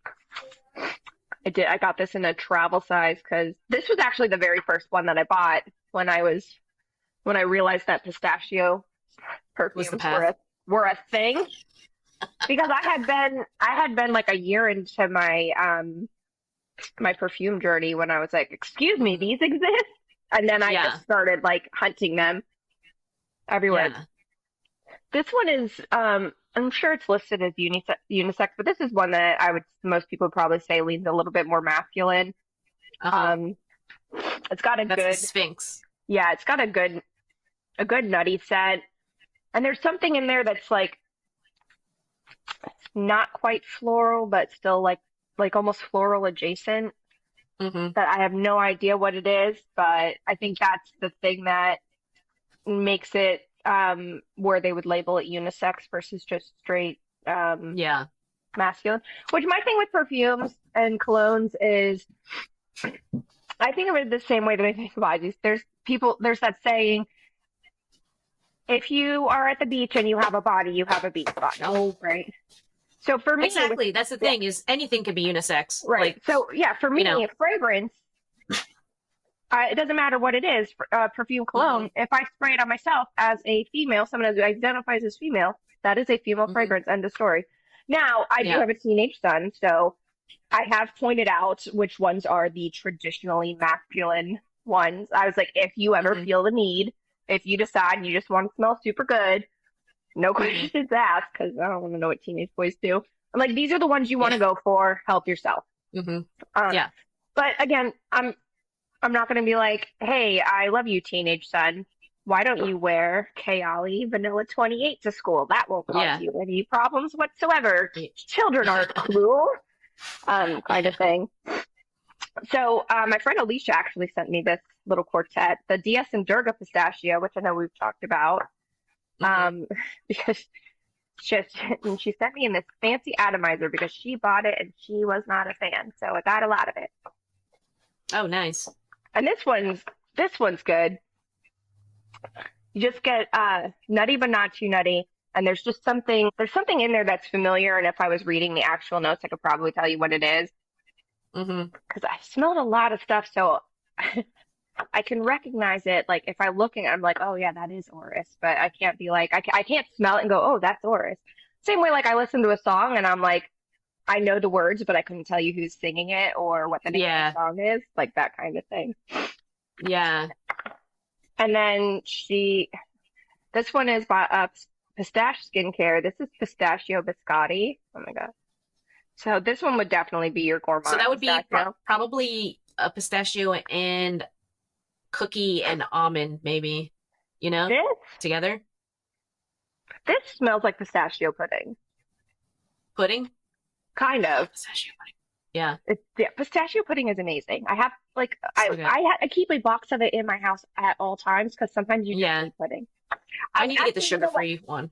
Speaker 2: I got this in a travel size because this was actually the very first one that I bought when I realized that pistachio
Speaker 1: Was the
Speaker 2: perfumes
Speaker 1: path.
Speaker 2: were a thing. Because I had been like a year into my perfume journey when I was like, excuse me,
Speaker 1: Hmm.
Speaker 2: these exist? And then I
Speaker 1: Yeah.
Speaker 2: just started like hunting them everywhere.
Speaker 1: Yeah.
Speaker 2: This one is, I'm sure it's listed as unisex, but this is one that most people would probably say leans a little bit more masculine.
Speaker 1: Uh-huh.
Speaker 2: Um, it's got a
Speaker 1: That's the
Speaker 2: good,
Speaker 1: Sphinx.
Speaker 2: yeah, it's got a good nutty scent. And there's something in there that's like not quite floral, but still like almost floral adjacent
Speaker 1: Hmm.
Speaker 2: that I have no idea what it is, but I think that's the thing that makes it where they would label it unisex versus just straight
Speaker 1: Yeah.
Speaker 2: masculine. Which my thing with perfumes and colognes is I think of it the same way that I think of bodies. There's that saying, if you are at the beach and you have a body, you have a beach body,
Speaker 1: Oh,
Speaker 2: right? So for me,
Speaker 1: exactly. That's the
Speaker 2: yeah,
Speaker 1: thing is anything can be unisex.
Speaker 2: right.
Speaker 1: Like,
Speaker 2: So yeah, for
Speaker 1: you know.
Speaker 2: me, fragrance, it doesn't matter what it is, perfume,
Speaker 1: Hmm.
Speaker 2: cologne. If I spray it on myself as a female, someone who identifies as female, that is a female
Speaker 1: Hmm.
Speaker 2: fragrance. End of story. Now, I do
Speaker 1: Yeah.
Speaker 2: have a teenage son, so I have pointed out which ones are the traditionally masculine ones. I was like, if you ever
Speaker 1: Hmm.
Speaker 2: feel the need, if you decide you just want to smell super good, no
Speaker 1: Hmm.
Speaker 2: questions asked, because I don't want to know what teenage boys do. I'm like, these are the ones you want
Speaker 1: Yeah.
Speaker 2: to go for. Help yourself.
Speaker 1: Hmm.
Speaker 2: Um,
Speaker 1: Yeah.
Speaker 2: but again, I'm not going to be like, hey, I love you, teenage son. Why don't you wear Kayali Vanilla 28 to school? That won't cause
Speaker 1: Yeah.
Speaker 2: you any problems whatsoever.
Speaker 1: Yeah.
Speaker 2: Children aren't cruel, kind of thing. So my friend Alicia actually sent me this little quartet, the DS and Durga pistachio, which I know we've talked about,
Speaker 1: Hmm.
Speaker 2: um, because she sent me in this fancy atomizer because she bought it and she was not a fan. So I got a lot of it.
Speaker 1: Oh, nice.
Speaker 2: And this one's good. You just get nutty but not too nutty. And there's something in there that's familiar. And if I was reading the actual notes, I could probably tell you what it is.
Speaker 1: Hmm.
Speaker 2: Because I smelled a lot of stuff, so I can recognize it. Like if I look and I'm like, oh yeah, that is Oris. But I can't be like, I can't smell it and go, oh, that's Oris. Same way, like I listen to a song and I'm like, I know the words, but I couldn't tell you who's singing it or what the name of the
Speaker 1: Yeah.
Speaker 2: song is, like that kind of thing.
Speaker 1: Yeah.
Speaker 2: And then this one is by Pistache Skincare. This is Pistachio Biscotti. Oh my God. So this one would definitely be your
Speaker 1: So
Speaker 2: gourmand
Speaker 1: that would be
Speaker 2: pistachio.
Speaker 1: probably a pistachio and cookie and almond, maybe,
Speaker 2: This
Speaker 1: together.
Speaker 2: this smells like pistachio pudding.
Speaker 1: Pudding.
Speaker 2: Kind
Speaker 1: I
Speaker 2: of.
Speaker 1: love pistachio pudding. Yeah,
Speaker 2: Yeah, pistachio pudding is amazing. I have like
Speaker 1: so good.
Speaker 2: I keep a box of it in my house at all times because sometimes you just
Speaker 1: Yeah,
Speaker 2: need pudding.
Speaker 1: I need to get the
Speaker 2: You know what?
Speaker 1: sugar-free one.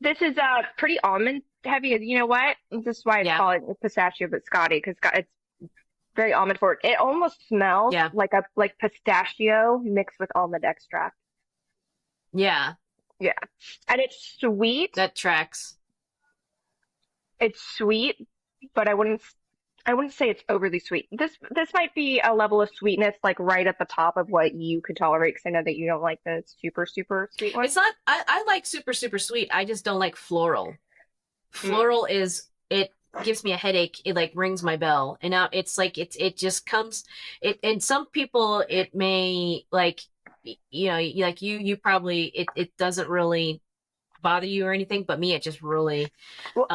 Speaker 2: This is pretty almond heavy. You know what? This is why it's
Speaker 1: Yeah,
Speaker 2: called pistachio biscotti because it's very almond forward. It almost smells
Speaker 1: yeah,
Speaker 2: like pistachio mixed with almond extract.
Speaker 1: yeah.
Speaker 2: Yeah, and it's sweet.
Speaker 1: That tracks.
Speaker 2: It's sweet, but I wouldn't say it's overly sweet. This might be a level of sweetness like right at the top of what you could tolerate because I know that you don't like the super super sweet ones.
Speaker 1: It's not. I like super super sweet. I just don't like floral.
Speaker 2: Mm.
Speaker 1: Floral is it gives me a headache. It like rings my bell, and now it's like it just comes. It and some people it may like like you probably it doesn't really bother you or anything, but me it just really
Speaker 2: Well,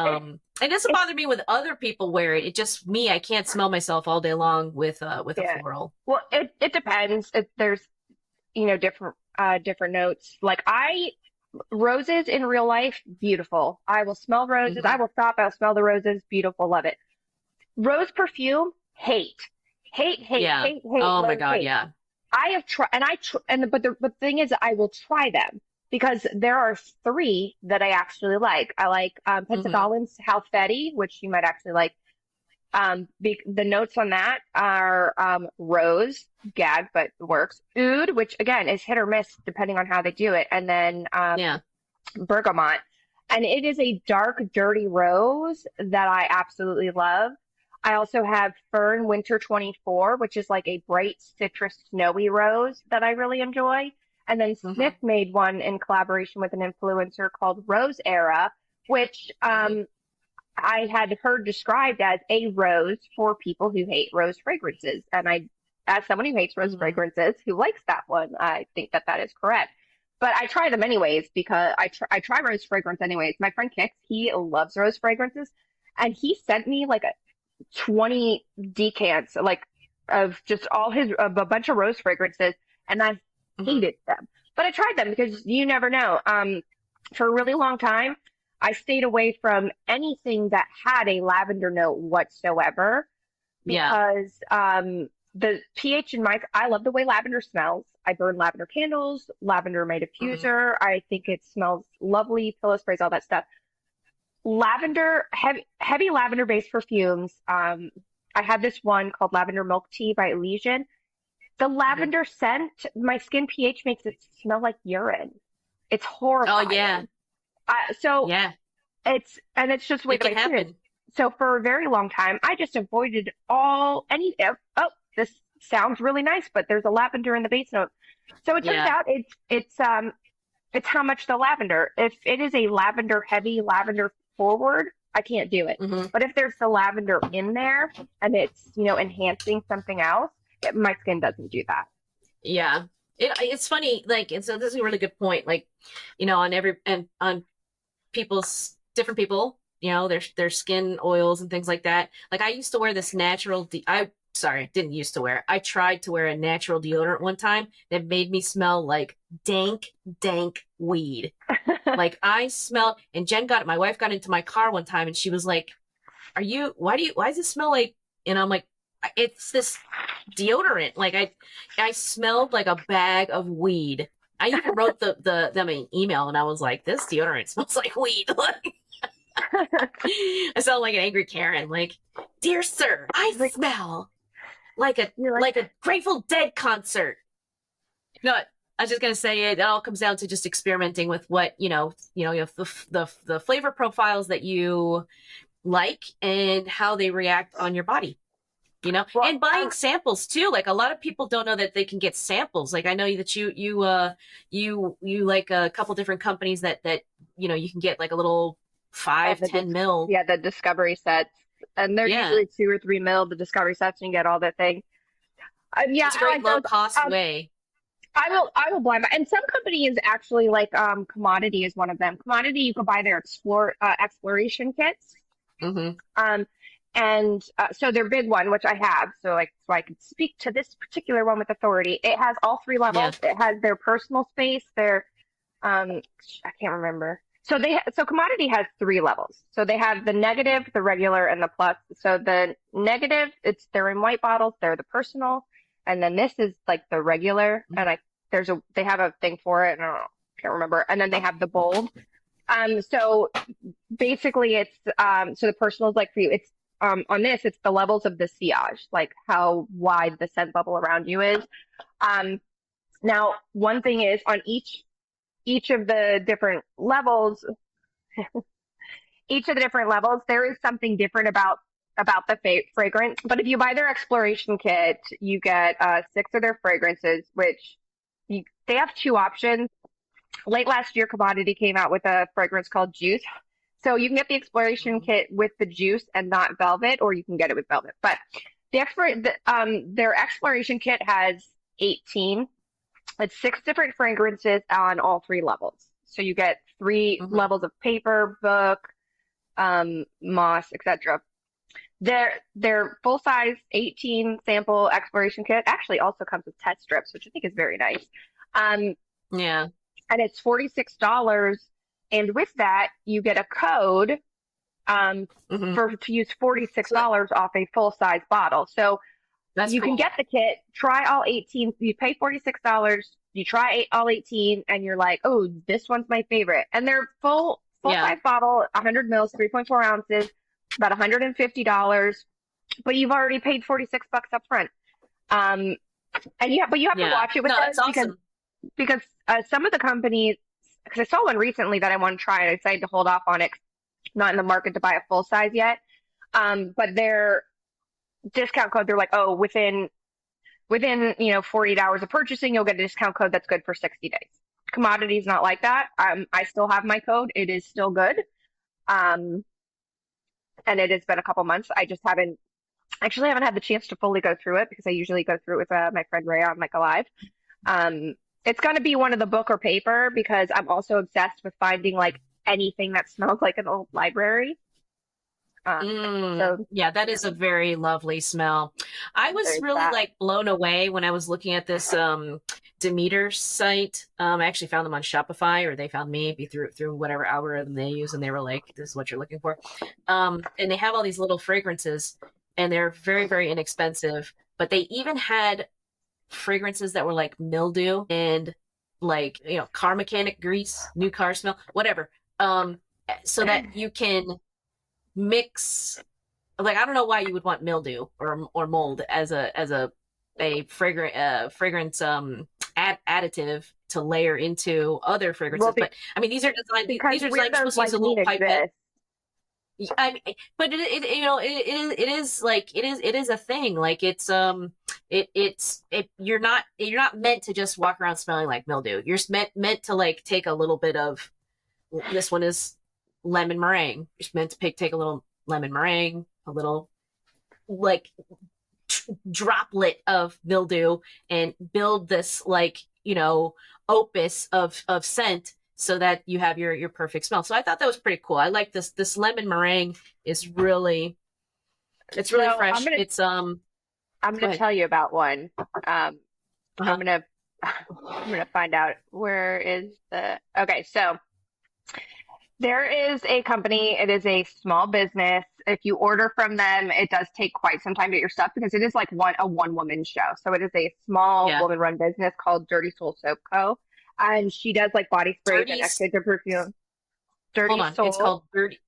Speaker 1: it doesn't
Speaker 2: it
Speaker 1: bother me when other people wear it. It just me, I can't smell myself all day long with a
Speaker 2: yeah.
Speaker 1: floral.
Speaker 2: Well, it depends. There's different notes. Like roses in real life, beautiful. I will smell roses. I
Speaker 1: Hmm.
Speaker 2: will stop. I'll smell the roses. Beautiful. Love it. Rose perfume, hate, hate, hate,
Speaker 1: Yeah.
Speaker 2: hate, hate,
Speaker 1: Oh my
Speaker 2: love,
Speaker 1: God,
Speaker 2: hate.
Speaker 1: yeah.
Speaker 2: I have tried, and but the thing is, I will try them because there are three that I actually like. I like
Speaker 1: Hmm.
Speaker 2: Pentagon's Halfetti, which you might actually like. The notes on that are rose, gag, but works. Oud, which again is hit or miss depending on how they do it, and then
Speaker 1: Yeah.
Speaker 2: bergamot. And it is a dark, dirty rose that I absolutely love. I also have Fern Winter 24, which is like a bright citrus snowy rose that I really enjoy. And then Sniff
Speaker 1: Hmm.
Speaker 2: made one in collaboration with an influencer called Rose Era, which
Speaker 1: Hmm.
Speaker 2: I had heard described as a rose for people who hate rose fragrances. And as someone who hates rose
Speaker 1: Hmm.
Speaker 2: fragrances, who likes that one, I think that that is correct. But I try them anyways because I try rose fragrance anyways. My friend Kix, he loves rose fragrances, and he sent me like 20 decants, like of just of a bunch of rose fragrances, and I
Speaker 1: Hmm.
Speaker 2: hated them. But I tried them because you never know. For a really long time, I stayed away from anything that had a lavender note whatsoever
Speaker 1: Yeah.
Speaker 2: because the pH in I love the way lavender smells. I burn lavender candles, lavender my
Speaker 1: Hmm.
Speaker 2: diffuser. I think it smells lovely, pillow sprays, all that stuff. Heavy lavender based perfumes. I had this one called Lavender Milk Tea by Elysian. The
Speaker 1: Hmm.
Speaker 2: lavender scent, my skin pH makes it smell like urine. It's
Speaker 1: Oh yeah.
Speaker 2: horrifying. So
Speaker 1: Yeah.
Speaker 2: it's just the way
Speaker 1: It
Speaker 2: that
Speaker 1: can
Speaker 2: my skin is.
Speaker 1: happen.
Speaker 2: So for a very long time, I just avoided oh, this sounds really nice, but there's a lavender in the base note. So it turns
Speaker 1: Yeah.
Speaker 2: out it's how much the lavender. If it is a lavender heavy, lavender forward, I can't do it.
Speaker 1: Hmm.
Speaker 2: But if there's the lavender in there and it's, enhancing something else, my skin doesn't do that.
Speaker 1: Yeah. It's funny, like this is a really good point. Like, on every and on people's different people, their skin oils and things like that. Like I used to wear this natural I sorry, didn't used to wear. I tried to wear a natural deodorant one time that made me smell like dank weed. Like I smelled and Jen got my wife got into my car one time and she was like, why does it smell like, and I'm like, it's this deodorant. Like I smelled like a bag of weed. I even wrote them an email and I was like, this deodorant smells like weed. I sound like an angry Karen. Like, dear sir, I
Speaker 2: Like
Speaker 1: smell like a
Speaker 2: you're like
Speaker 1: like a Grateful Dead concert. No, I was just gonna say it all comes down to just experimenting with what you have the flavor profiles that you like and how they react on your body.
Speaker 2: well,
Speaker 1: And buying samples too. Like a lot of people don't know that they can get samples. Like I know that you like a couple different companies that you can get like a little
Speaker 2: oh,
Speaker 1: five, 10 ml.
Speaker 2: the discovery sets, and they're
Speaker 1: Yeah,
Speaker 2: usually 2 or 3 mil. The discovery sets, and you get all the things. Yeah,
Speaker 1: it's a
Speaker 2: I
Speaker 1: great
Speaker 2: like
Speaker 1: low
Speaker 2: those.
Speaker 1: cost
Speaker 2: Um,
Speaker 1: way.
Speaker 2: I will blind buy. And some companies actually like Commodity is one of them. Commodity, you can buy their exploration kits.
Speaker 1: Hmm.
Speaker 2: Um, and so their big one, which I have, so I can speak to this particular one with authority. It has all three
Speaker 1: Yeah.
Speaker 2: levels. It has their personal space, their I can't remember. So Commodity has three levels. So they have the negative, the regular, and the plus. So the negative, they're in white bottles, they're the personal, and then this is like the regular, and they have a thing for it, and can't remember. And then they have the bold. So basically so the personal is like for you, it's on this, it's the levels of the sillage, like how wide the scent bubble around you is. Um, Now one thing is on each of the different levels, there is something different about the fragrance. But if you buy their exploration kit, you get six of their fragrances, which they have two options. Late last year, Commodity came out with a fragrance called Juice. So you can get the exploration kit with the juice and not velvet, or you can get it with velvet. But their exploration kit has 18. It's six different fragrances on all three levels. So you get three
Speaker 1: Hmm.
Speaker 2: levels of paper, book, moss, etc. Their full size 18 sample exploration kit actually also comes with test strips, which I think is very nice. Um,
Speaker 1: Yeah.
Speaker 2: and it's $46. And with that, you get a code
Speaker 1: Hmm.
Speaker 2: to use $46
Speaker 1: So
Speaker 2: off a full size bottle. So
Speaker 1: that's
Speaker 2: you can
Speaker 1: cool.
Speaker 2: get the kit, try all 18. You pay $46. You try all 18, and you're like, oh, this one's my favorite. And they're full
Speaker 1: Yeah.
Speaker 2: size bottle, 100 mils, 3.4 ounces, about $150. But you've already paid 46 bucks up front. Um, but you have to
Speaker 1: Yeah.
Speaker 2: watch it with
Speaker 1: No,
Speaker 2: those
Speaker 1: it's awesome.
Speaker 2: because some of the companies, because I saw one recently that I want to try, and I decided to hold off on it. Not in the market to buy a full size yet. But their discount code, they're like, oh, within 48 hours of purchasing, you'll get a discount code that's good for 60 days. Commodity's not like that. I still have my code. It is still good. Um, and it has been a couple months. I just haven't had the chance to fully go through it because I usually go through it with my friend Ray on like Alive. Um, it's going to be one of the book or paper because I'm also obsessed with finding like anything that smells like an old library. So
Speaker 1: Yeah, that is a very lovely smell. I was
Speaker 2: there's
Speaker 1: really
Speaker 2: that.
Speaker 1: like blown away when I was looking at this Demeter site. I actually found them on Shopify, or they found me through whatever algorithm they use, and they were like, "This is what you're looking for." And they have all these little fragrances, and they're very, very inexpensive. But they even had fragrances that were like mildew and like car mechanic grease, new car smell, whatever. So that you can mix, like, I don't know why you would want mildew or mold as a fragrance additive to layer into other
Speaker 2: Well,
Speaker 1: fragrances. But I mean,
Speaker 2: because
Speaker 1: these are designed, you're
Speaker 2: weirdos
Speaker 1: supposed to use
Speaker 2: like
Speaker 1: a
Speaker 2: me
Speaker 1: little pipette.
Speaker 2: exist.
Speaker 1: I mean, but it is like it is a thing. Like you're not meant to just walk around smelling like mildew. You're meant to like take a little bit of, this one is lemon meringue. You're meant to take a little lemon meringue, a little like droplet of mildew, and build this like opus of scent so that you have your perfect smell. So I thought that was pretty cool. I like this lemon meringue is really, it's really
Speaker 2: So
Speaker 1: fresh. It's
Speaker 2: I'm
Speaker 1: go
Speaker 2: gonna
Speaker 1: ahead.
Speaker 2: tell you about one. I'm
Speaker 1: Uh-huh.
Speaker 2: gonna I'm gonna find out where is the okay. So there is a company. It is a small business. If you order from them, it does take quite some time to get your stuff because it is like a one woman show. So it is a small
Speaker 1: Yeah.
Speaker 2: woman run business called Dirty Soul Soap Co. And she does like body sprays and
Speaker 1: Dirty
Speaker 2: extra perfume.
Speaker 1: Hold
Speaker 2: Dirty
Speaker 1: on. It's
Speaker 2: Soul,
Speaker 1: called Dirty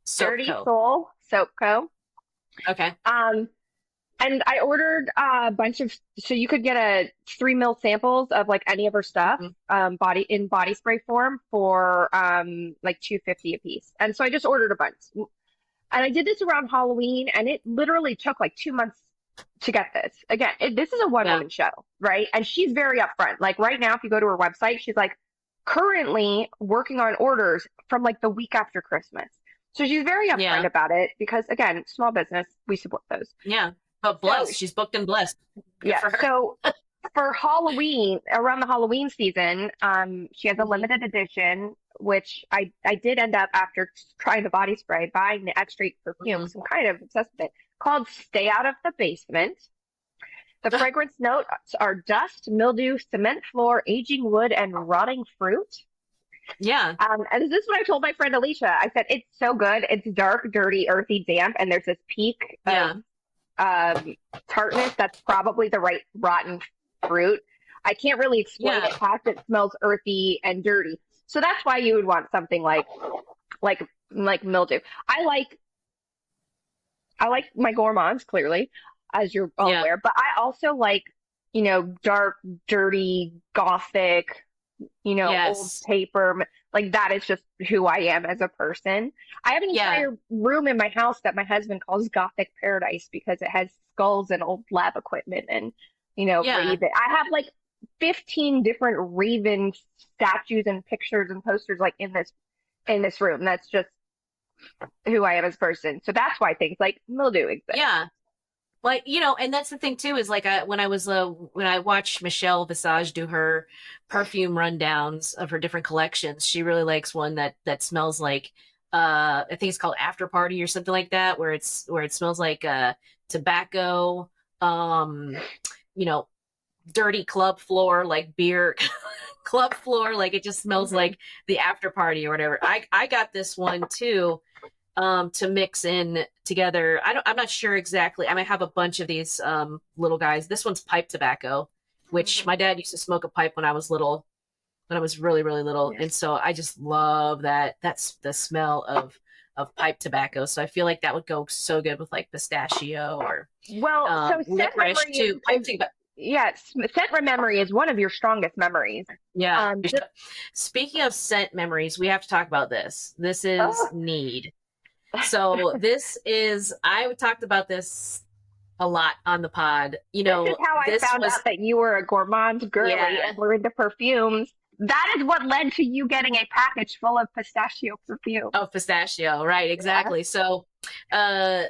Speaker 1: Soap
Speaker 2: Dirty
Speaker 1: Co.
Speaker 2: Soul Soap Co.
Speaker 1: Okay.
Speaker 2: Um, And I ordered a bunch of, so you could get 3 ml samples of like any of her stuff,
Speaker 1: Mhm.
Speaker 2: body spray form for like 250 a piece. And so I just ordered a bunch. And I did this around Halloween, and it literally took like 2 months to get this. Again, this is a one
Speaker 1: Yeah.
Speaker 2: woman show, right? And she's very upfront. Like right now, if you go to her website, she's like currently working on orders from like the week after Christmas. So she's very upfront
Speaker 1: Yeah.
Speaker 2: about it because again, small business, we support those.
Speaker 1: Yeah. But
Speaker 2: So
Speaker 1: blessed. She's booked and blessed. Good
Speaker 2: yeah,
Speaker 1: for her.
Speaker 2: so for Halloween, around the Halloween season, she has a
Speaker 1: Mhm.
Speaker 2: limited edition, which I did end up after trying the body spray buying the X-Straight perfume
Speaker 1: Mhm.
Speaker 2: because I'm kind of obsessed with it. Called "Stay Out of the Basement." The fragrance notes are dust, mildew, cement floor, aging wood, and rotting fruit.
Speaker 1: Yeah.
Speaker 2: And this is what I told my friend Alicia. I said it's so good. It's dark, dirty, earthy, damp, and there's this peak of
Speaker 1: Yeah.
Speaker 2: um, tartness that's probably the right rotten fruit. I can't really explain
Speaker 1: Yeah.
Speaker 2: it past it smells earthy and dirty. So that's why you would want something like like mildew. I like my gourmands clearly, as you're all
Speaker 1: Yeah.
Speaker 2: aware, but I also like, dark, dirty, gothic, old
Speaker 1: Yes.
Speaker 2: paper. Like that is just who I am as a person. I have an
Speaker 1: Yeah.
Speaker 2: entire room in my house that my husband calls Gothic Paradise because it has skulls and old lab equipment and,
Speaker 1: Yeah.
Speaker 2: Raven. I have like 15 different Raven statues and pictures and posters like in this room. That's just who I am as a person. So that's why things like mildew exist.
Speaker 1: Yeah. Like, and that's the thing too, is like when I watched Michelle Visage do her perfume rundowns of her different collections, she really likes one that smells like I think it's called After Party or something like that, where it smells like tobacco, um, you know, dirty club floor, like beer club floor, like it just smells
Speaker 2: Hmm.
Speaker 1: like the after party or whatever. I got this one too, to mix in together. I'm not sure exactly. I might have a bunch of these little guys. This one's pipe tobacco, which
Speaker 2: Hmm.
Speaker 1: my dad used to smoke a pipe when I was little, when I was really, really little.
Speaker 2: Yeah.
Speaker 1: And so I just love that. That's the smell of pipe tobacco. So I feel like that would go so good with like pistachio or
Speaker 2: Well, so scent
Speaker 1: licorice
Speaker 2: memory
Speaker 1: too. Pipe
Speaker 2: is
Speaker 1: tobacco.
Speaker 2: yeah, scent memory is one of your strongest memories.
Speaker 1: Yeah.
Speaker 2: Just
Speaker 1: Speaking of scent memories, we have to talk about this. This is
Speaker 2: oh,
Speaker 1: need. So this is, I talked about this a lot on the pod.
Speaker 2: this is how I
Speaker 1: This
Speaker 2: found
Speaker 1: was,
Speaker 2: out that you were a gourmand girly
Speaker 1: yeah,
Speaker 2: and were into perfumes. That is what led to you getting a package full of pistachio perfume.
Speaker 1: oh, pistachio, right,
Speaker 2: Yeah.
Speaker 1: exactly. So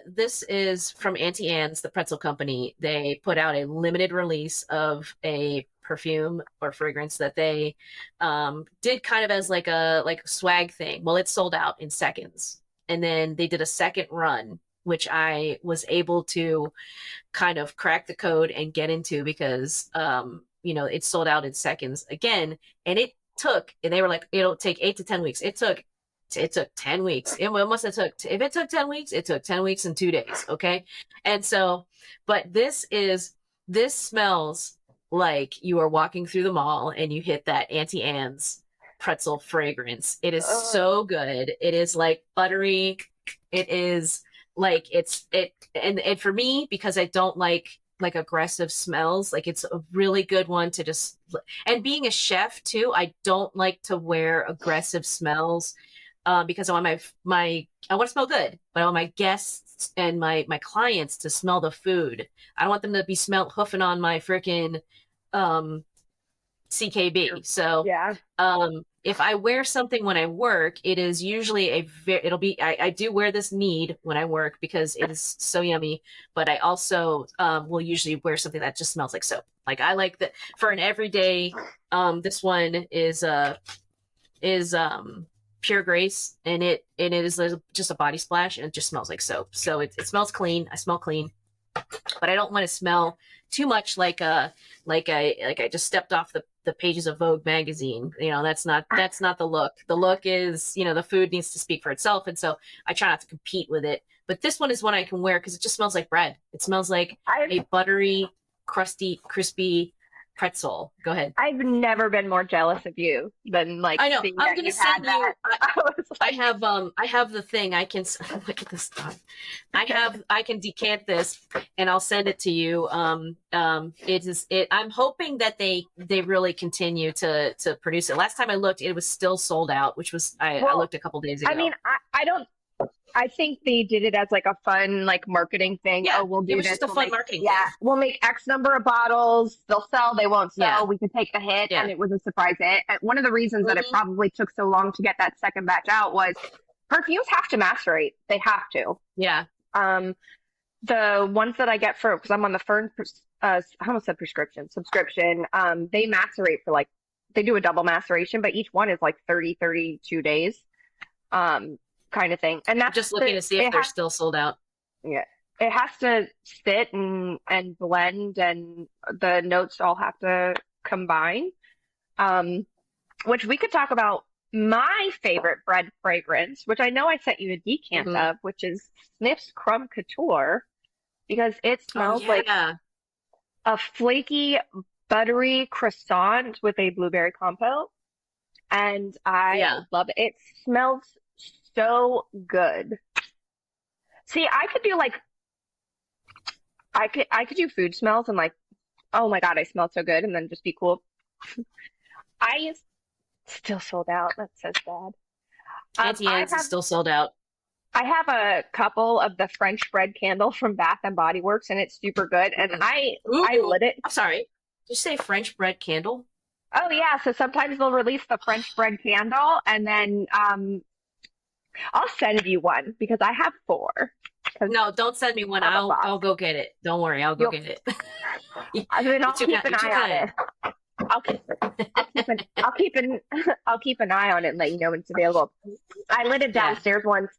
Speaker 1: this is from Auntie Anne's, the pretzel company. They put out a limited release of a perfume or fragrance that they did kind of as like a swag thing. Well, it sold out in seconds. And then they did a second run, which I was able to kind of crack the code and get into because it sold out in seconds again. And they were like, it'll take 8 to 10 weeks. It took 10 weeks. It must have took, if it took 10 weeks, it took 10 weeks and 2 days. Okay. And so, but this smells like you are walking through the mall and you hit that Auntie Anne's pretzel fragrance. It is
Speaker 2: Ugh.
Speaker 1: so good. It is like buttery. It is like and for me, because I don't like aggressive smells, like it's a really good one to just, and being a chef too, I don't like to wear aggressive smells, because I want I want to smell good, but I want my guests and my clients to smell the food. I don't want them to be hoofing on my freaking um CKB. So
Speaker 2: Yeah.
Speaker 1: if I wear something when I work, it is usually I do wear this need when I work because it is so yummy, but I also will usually wear something that just smells like soap. Like I like that for an everyday. This one is Pure Grace, and it is just a body splash, and it just smells like soap. So it smells clean. I smell clean, but I don't want to smell too much like I just stepped off the pages of Vogue magazine. That's not the look. The look is, the food needs to speak for itself, and so I try not to compete with it. But this one is one I can wear because it just smells like bread. It smells like
Speaker 2: I've
Speaker 1: a buttery, crusty, crispy pretzel. Go ahead.
Speaker 2: I've never been more jealous of you than like
Speaker 1: I know.
Speaker 2: seeing
Speaker 1: I'm
Speaker 2: that
Speaker 1: gonna
Speaker 2: you had
Speaker 1: send you.
Speaker 2: that. I was like,
Speaker 1: I have the thing. I can look at this stuff. I can decant this and I'll send it to you. I'm hoping that they really continue to produce it. Last time I looked, it was still sold out, which was I
Speaker 2: well,
Speaker 1: looked a couple days
Speaker 2: I
Speaker 1: ago.
Speaker 2: mean, I don't. I think they did it as like a fun, like marketing thing.
Speaker 1: Yeah,
Speaker 2: Oh, we'll
Speaker 1: it
Speaker 2: do
Speaker 1: was
Speaker 2: this.
Speaker 1: just a fun marketing
Speaker 2: Yeah,
Speaker 1: thing.
Speaker 2: we'll make X number of bottles. They'll sell, they won't
Speaker 1: Yeah,
Speaker 2: sell. We can take the hit, and
Speaker 1: yeah.
Speaker 2: it was a surprise hit. And one of the reasons that it
Speaker 1: Hmm.
Speaker 2: probably took so long to get that second batch out was perfumes have to macerate. They have to.
Speaker 1: Yeah,
Speaker 2: Um, The ones that I get for, because I'm on the I almost said prescription, subscription, they macerate for like, they do a double maceration, but each one is like 30, 32 days, um, kind of thing. And
Speaker 1: I'm
Speaker 2: that's
Speaker 1: just looking to see if
Speaker 2: it
Speaker 1: they're
Speaker 2: has,
Speaker 1: still sold out.
Speaker 2: yeah, it has to sit and blend, and the notes all have to combine. Um, which we could talk about my favorite bread fragrance, which I know I sent you a decant
Speaker 1: Hmm.
Speaker 2: of, which is Sniff's Crumb Couture, because it
Speaker 1: Oh
Speaker 2: smells like
Speaker 1: yeah,
Speaker 2: a flaky, buttery croissant with a blueberry compote, and I
Speaker 1: yeah.
Speaker 2: love it. It smells so good. See, I could do like I could do food smells and like, oh my God, I smell so good, and then just be cool. I still sold out. That's so sad.
Speaker 1: Auntie Anne's is still sold out.
Speaker 2: I have a couple of the French bread candle from Bath and Body Works, and it's super good. And
Speaker 1: Mm.
Speaker 2: I
Speaker 1: Ooh,
Speaker 2: lit it.
Speaker 1: I'm sorry. Did you say French bread candle?
Speaker 2: Oh yeah, so sometimes they'll release the French bread candle, and then I'll send you one because I have four. Because
Speaker 1: No, don't send me one.
Speaker 2: I'm a
Speaker 1: I'll
Speaker 2: boss.
Speaker 1: go get it. Don't worry, I'll go
Speaker 2: You'll,
Speaker 1: get it.
Speaker 2: I mean,
Speaker 1: You're
Speaker 2: I'll
Speaker 1: too
Speaker 2: keep
Speaker 1: kind.
Speaker 2: an
Speaker 1: You're too
Speaker 2: eye on
Speaker 1: kind.
Speaker 2: it. I'll keep I'll keep an eye on it and let you know when it's available. I lit it
Speaker 1: Yeah.
Speaker 2: downstairs once,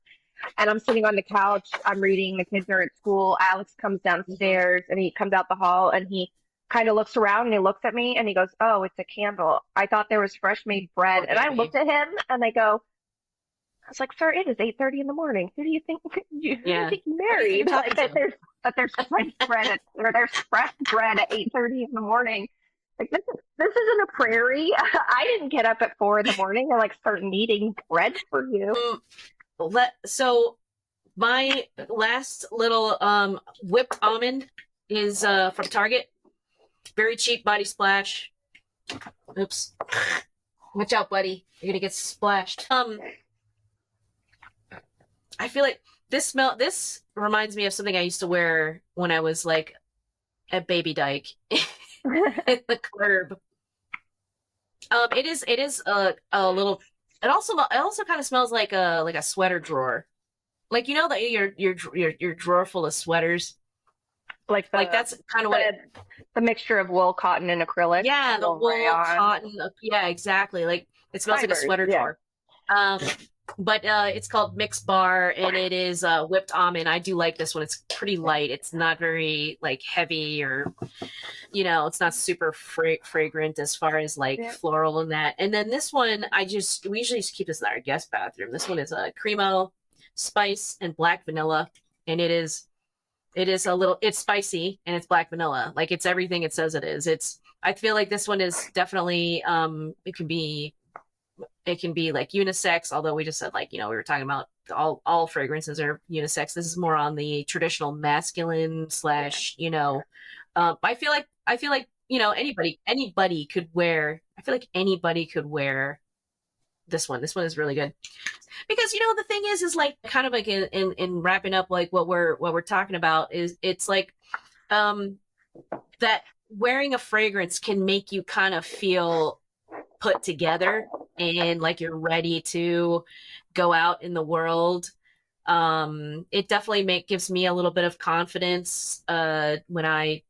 Speaker 2: and I'm sitting on the couch. I'm reading. The kids are at school. Alex comes
Speaker 1: Hmm.
Speaker 2: downstairs and he comes out the hall and he kind of looks around and he looks at me and he goes, "Oh, it's a candle. I thought there was fresh made bread."
Speaker 1: Poor
Speaker 2: And I
Speaker 1: baby.
Speaker 2: looked at him and I was like, "Sir, it is 8:30 in the morning. Who do you think who do you
Speaker 1: Yeah.
Speaker 2: think you
Speaker 1: Who do you think
Speaker 2: married?
Speaker 1: you're talking
Speaker 2: Like
Speaker 1: to?
Speaker 2: that there's French bread or there's fresh bread at 8:30 in the morning." Like this isn't a prairie. I didn't get up at 4 in the morning and like start kneading bread for you.
Speaker 1: Um, so my last little whipped almond is from Target. Very cheap body splash. Oops. Watch out, buddy. You're gonna get splashed. I feel like this reminds me of something I used to wear when I was like a baby dyke in the club. It is a little. It also kind of smells like a sweater drawer. Like you know that your drawer full of sweaters.
Speaker 2: Like
Speaker 1: Like that's kind of what it.
Speaker 2: the the mixture of wool, cotton, and acrylic,
Speaker 1: Yeah, the
Speaker 2: wool
Speaker 1: wool,
Speaker 2: rayon,
Speaker 1: cotton. Yeah, exactly. Like it smells like a
Speaker 2: fibers.
Speaker 1: sweater
Speaker 2: Yeah.
Speaker 1: drawer. Um, but it's called Mix Bar, and it is whipped almond. I do like this one. It's pretty light. It's not very like heavy or it's not super fragrant as far as like
Speaker 2: Yeah.
Speaker 1: floral and that. And then this one, we usually just keep this in our guest bathroom. This one is a cremo, spice, and black vanilla, and it is a little it's spicy and it's black vanilla. Like it's everything it says it is. I feel like this one is definitely it can be like unisex, although we just said like, we were talking about all fragrances are unisex. This is more on the traditional masculine slash, I feel like, anybody could wear I feel like anybody could wear this one. This one is really good. Because the thing is like kind of like in wrapping up like what we're talking about is it's like um that wearing a fragrance can make you kind of feel put together and like you're ready to go out in the world. It definitely gives me a little bit of confidence when I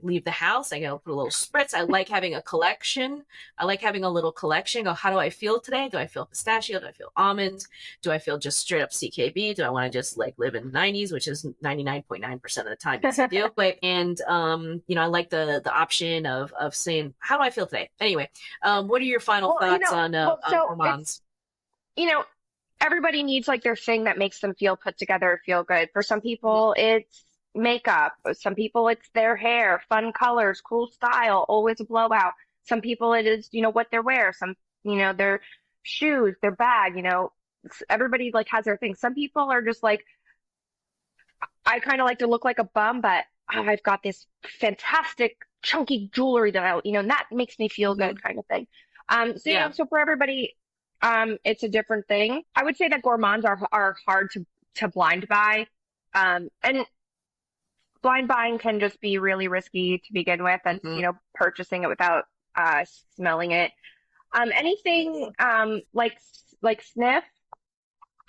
Speaker 1: leave the house. I go put a little spritz. I like having a collection. I like having a little collection. Go, how do I feel today? Do I feel pistachio? Do I feel almond? Do I feel just straight up CKB? Do I want to just like live in the 90s, which is 99.9% of the time? Yes, I do. And I like the option of saying, how do I feel today? Anyway, what are your final
Speaker 2: Well,
Speaker 1: thoughts on
Speaker 2: so
Speaker 1: gourmands?
Speaker 2: you know, everybody needs like their thing that makes them feel put together, feel good. For some people, it's makeup. Some people, it's their hair, fun colors, cool style, always a blowout. Some people, it is, what they wear. Some, their shoes, their bag, everybody like has their thing. Some people are just like, I kind of like to look like a bum, but I've got this fantastic chunky jewelry that and that makes me feel
Speaker 1: Mm-hmm.
Speaker 2: good kind of thing. So,
Speaker 1: Yeah.
Speaker 2: so for everybody, it's a different thing. I would say that gourmands are hard to blind buy. And blind buying can just be really risky to begin with. That's,
Speaker 1: Mm-hmm.
Speaker 2: purchasing it without smelling it. Anything like Sniff,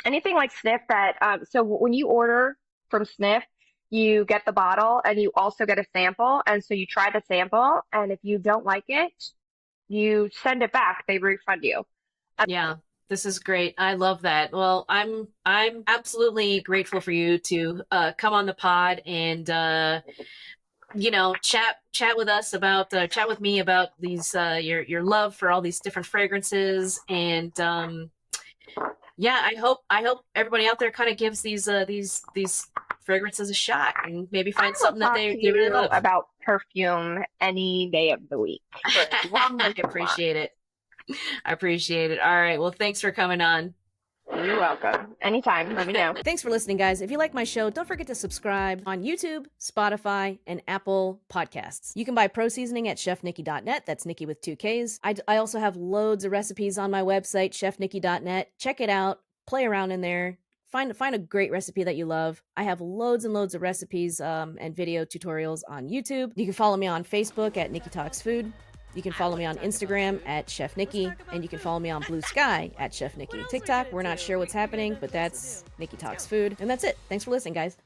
Speaker 2: anything like Sniff that so when you order from Sniff, you get the bottle and you also get a sample. And so you try the sample, and if you don't like it, you send it back. They refund you.
Speaker 1: Yeah, this is great. I love that. Well, I'm absolutely grateful for you to come on the pod and chat with us about chat with me about these your love for all these different fragrances. And yeah, I hope everybody out there kind of gives these fragrances a shot and maybe
Speaker 2: I
Speaker 1: find
Speaker 2: will
Speaker 1: something that
Speaker 2: talk
Speaker 1: they
Speaker 2: to
Speaker 1: really
Speaker 2: you
Speaker 1: love.
Speaker 2: about perfume any day of the week for as long
Speaker 1: I
Speaker 2: as you want.
Speaker 1: appreciate it. I appreciate it. All right. Well, thanks for coming on.
Speaker 2: You're welcome. Anytime. Let me know.
Speaker 1: Thanks for listening, guys. If you like my show, don't forget to subscribe on YouTube, Spotify, and Apple Podcasts. You can buy Pro Seasoning at chefnikki.net. That's Nikki with 2Ks. I also have loads of recipes on my website, chefnikki.net. Check it out. Play around in there. Find a great recipe that you love. I have loads and loads of recipes and video tutorials on YouTube. You can follow me on Facebook at Nikki Talks Food. You can follow me on Instagram at Chef Nikki, and you can follow me on Blue Sky at Chef Nikki. TikTok, we're not sure what's happening, but that's Nikki Talks Food. And that's it. Thanks for listening, guys.